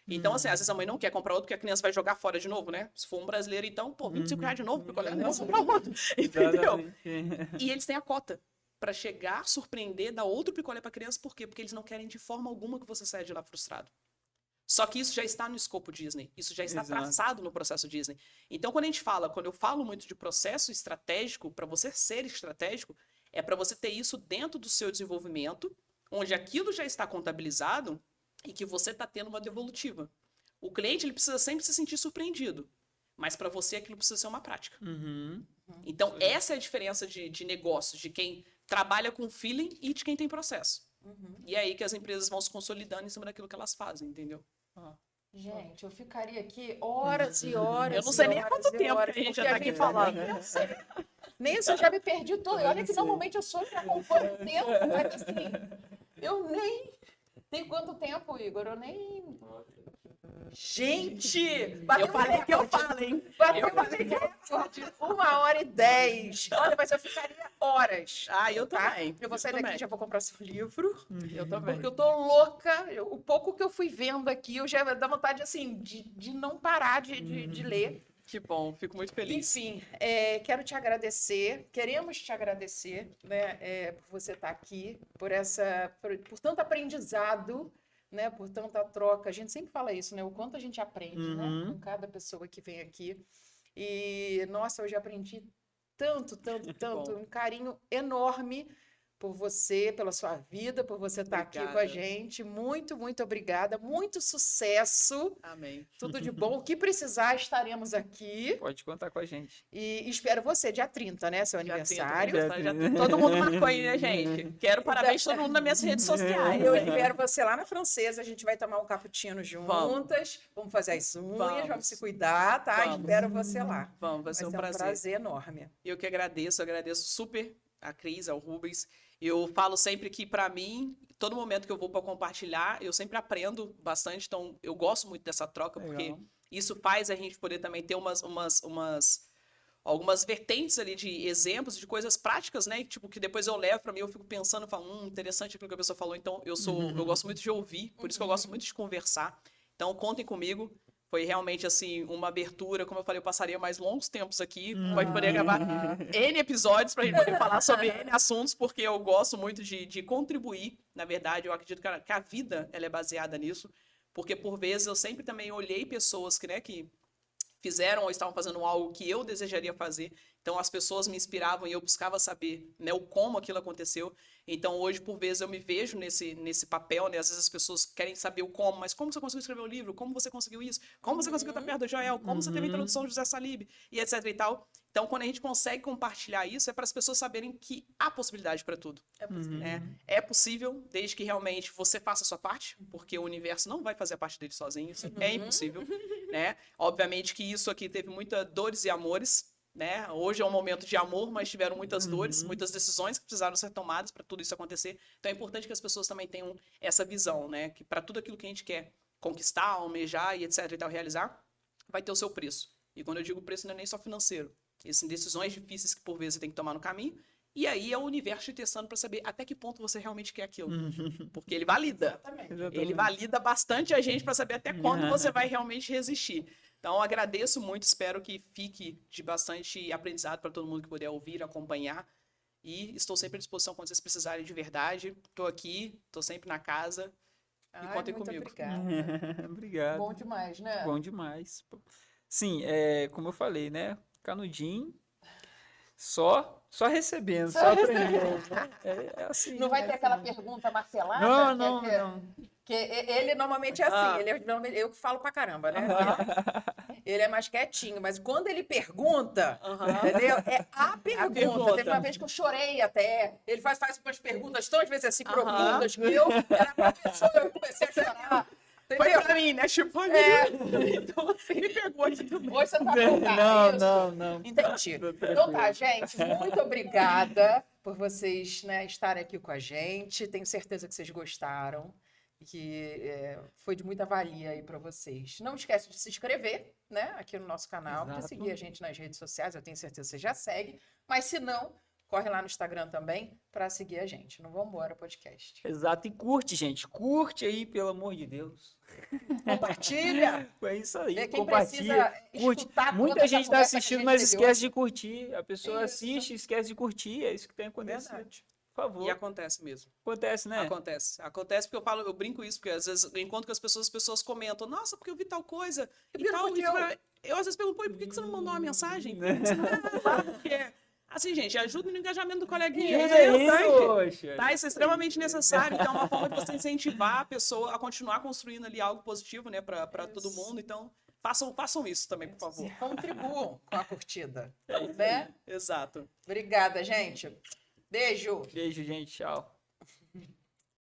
Então, assim, às vezes a mãe não quer comprar outro porque a criança vai jogar fora de novo, né? Se for um brasileiro, então, pô, R$25 de novo, picolé, não vou comprar outro. Entendeu? E eles têm a cota pra chegar, surpreender, dar outro picolé pra criança, por quê? Porque eles não querem de forma alguma que você saia de lá frustrado. Só que isso já está no escopo Disney, isso já está traçado no processo Disney. Então, quando eu falo muito de processo estratégico, para você ser estratégico, é para você ter isso dentro do seu desenvolvimento, onde aquilo já está contabilizado e que você está tendo uma devolutiva. O cliente ele precisa sempre se sentir surpreendido, mas para você aquilo precisa ser uma prática. Então, essa é a diferença de negócio, de quem trabalha com feeling e de quem tem processo. E é aí que as empresas vão se consolidando em cima daquilo que elas fazem, entendeu? Gente, eu ficaria aqui horas e horas. Eu não sei nem há quanto tempo que a gente já está aqui falando. Nem isso, eu já me perdi todo. Olha que normalmente eu sou que acompanho o tempo, mas assim, eu nem... Tem quanto tempo, Igor? Eu nem... Gente! Eu falei que eu falo, hein? Eu falei que eu 1h10. Olha, mas eu ficaria horas. Ah, eu também. Eu vou sair daqui, já vou comprar seu livro. Eu também. Porque eu tô louca. O pouco que eu fui vendo aqui, eu já dá vontade, assim, de não parar de ler. Que bom, fico muito feliz. Enfim, quero te agradecer, queremos te agradecer, né, por você estar aqui, por tanto aprendizado, né, por tanta troca. A gente sempre fala isso, né, o quanto a gente aprende, né, com cada pessoa que vem aqui. E, nossa, eu já aprendi tanto, um carinho enorme por você, pela sua vida, por você estar aqui com a Obrigada. gente. Muito, muito obrigada. Muito sucesso. Amém. Tudo de bom. O que precisar, estaremos aqui. Pode contar com a gente. E espero você dia 30, né? Seu Dia 30, aniversário. aniversário, já todo mundo marcou aí, né, gente? Quero parabéns todo mundo nas minhas redes sociais. Eu espero você lá na Francesa. A gente vai tomar um cappuccino juntas. Vamos fazer as unhas, Vamos. vamos se cuidar, tá? Vamos. Espero você lá. Vamos, vai ser um prazer. prazer enorme. Eu que agradeço super a Cris, ao Rubens. Eu falo sempre que, para mim, todo momento que eu vou para compartilhar, eu sempre aprendo bastante. Então, eu gosto muito dessa troca, Legal. porque isso faz a gente poder também ter algumas vertentes ali de exemplos, de coisas práticas, né? Tipo, que depois eu levo para mim, eu fico pensando, falo, interessante aquilo que a pessoa falou. Então, eu gosto muito de ouvir, por isso que eu gosto muito de conversar. Então, contem comigo. Foi realmente, assim, uma abertura. Como eu falei, eu passaria mais longos tempos aqui. Pode poder gravar N episódios para a gente poder falar sobre N assuntos, porque eu gosto muito de contribuir. Na verdade, eu acredito que a vida ela é baseada nisso. Porque, por vezes, eu sempre também olhei pessoas que, né, que fizeram ou estavam fazendo algo que eu desejaria fazer. Então, as pessoas me inspiravam e eu buscava saber, né, o como aquilo aconteceu. Então, hoje, por vezes, eu me vejo nesse papel, né? Às vezes as pessoas querem saber o como, mas como você conseguiu escrever o livro? Como você conseguiu isso? Como você conseguiu estar perto do Joel? Como você teve a introdução de José Salib? E etc e tal. Então, quando a gente consegue compartilhar isso, é para as pessoas saberem que há possibilidade para tudo. É possível. Né? É possível, desde que realmente você faça a sua parte, porque o universo não vai fazer a parte dele sozinho, isso é impossível, né? Obviamente que isso aqui teve muitas dores e amores, né? Hoje é um momento de amor, mas tiveram muitas dores, muitas decisões que precisaram ser tomadas para tudo isso acontecer. Então é importante que as pessoas também tenham essa visão, né? Que para tudo aquilo que a gente quer conquistar, almejar e etc e tal, realizar, vai ter o seu preço. E quando eu digo preço, não é nem só financeiro. Essas decisões difíceis que por vezes você tem que tomar no caminho. E aí é o universo te testando para saber até que ponto você realmente quer aquilo. Porque ele valida. Exatamente. Ele valida bastante a gente para saber até quando você vai realmente resistir. Então, agradeço muito, espero que fique de bastante aprendizado para todo mundo que puder ouvir, acompanhar. E estou sempre à disposição quando vocês precisarem de verdade. Estou aqui, estou sempre na casa. E contem muito comigo. Obrigada. Obrigado. Bom demais, né? Bom demais. Sim, como eu falei, né? Canudinho, só recebendo, só aprendendo. Né? É assim. Não vai ter assim. aquela pergunta martelada? Não, que, não. Que ele normalmente é assim, eu que falo pra caramba, né? Ele é mais quietinho, mas quando ele pergunta, entendeu? É a pergunta. Teve uma vez que eu chorei até. Ele faz umas perguntas tão, às vezes, assim, profundas, que eu era pra pessoa, eu comecei a chorar. Foi Entendeu? pra mim, né? Tipo, então assim, me pegou aqui também. Hoje você não vai perguntar, Não. Entendi. Então tá, gente, muito obrigada por vocês, né, estarem aqui com a gente. Tenho certeza que vocês gostaram e que foi de muita valia aí para vocês. Não esquece de se inscrever, né, aqui no nosso canal, de seguir a gente nas redes sociais. Eu tenho certeza que você já segue, mas se não, corre lá no Instagram também para seguir a gente. Não vamos embora podcast. Exato, e curte, gente. Curte aí, pelo amor de Deus. Compartilha! É isso aí, Quem compartilha. precisa Curte. escutar toda Muita essa gente está conversa que a assistindo, gente mas teve esquece de curtir. A pessoa Isso. assiste, esquece de curtir. É isso que tem acontecido. Verdade. Por favor. E acontece mesmo. Acontece, né? Acontece porque eu brinco isso, porque às vezes eu encontro com as pessoas comentam, nossa, porque eu vi tal coisa E e por que tal. não curtiu? Eu às vezes pergunto, pô, e por que você não mandou uma mensagem? Por que você não... Porque, assim, gente, ajuda no engajamento do coleguinha. Poxa. Tá? Isso é extremamente necessário. Então, é uma forma de você incentivar a pessoa a continuar construindo ali algo positivo, né, para todo mundo. Então, façam isso também, por favor. Contribuam com a curtida, né? Exato. Obrigada, gente. Beijo. Beijo, gente. Tchau.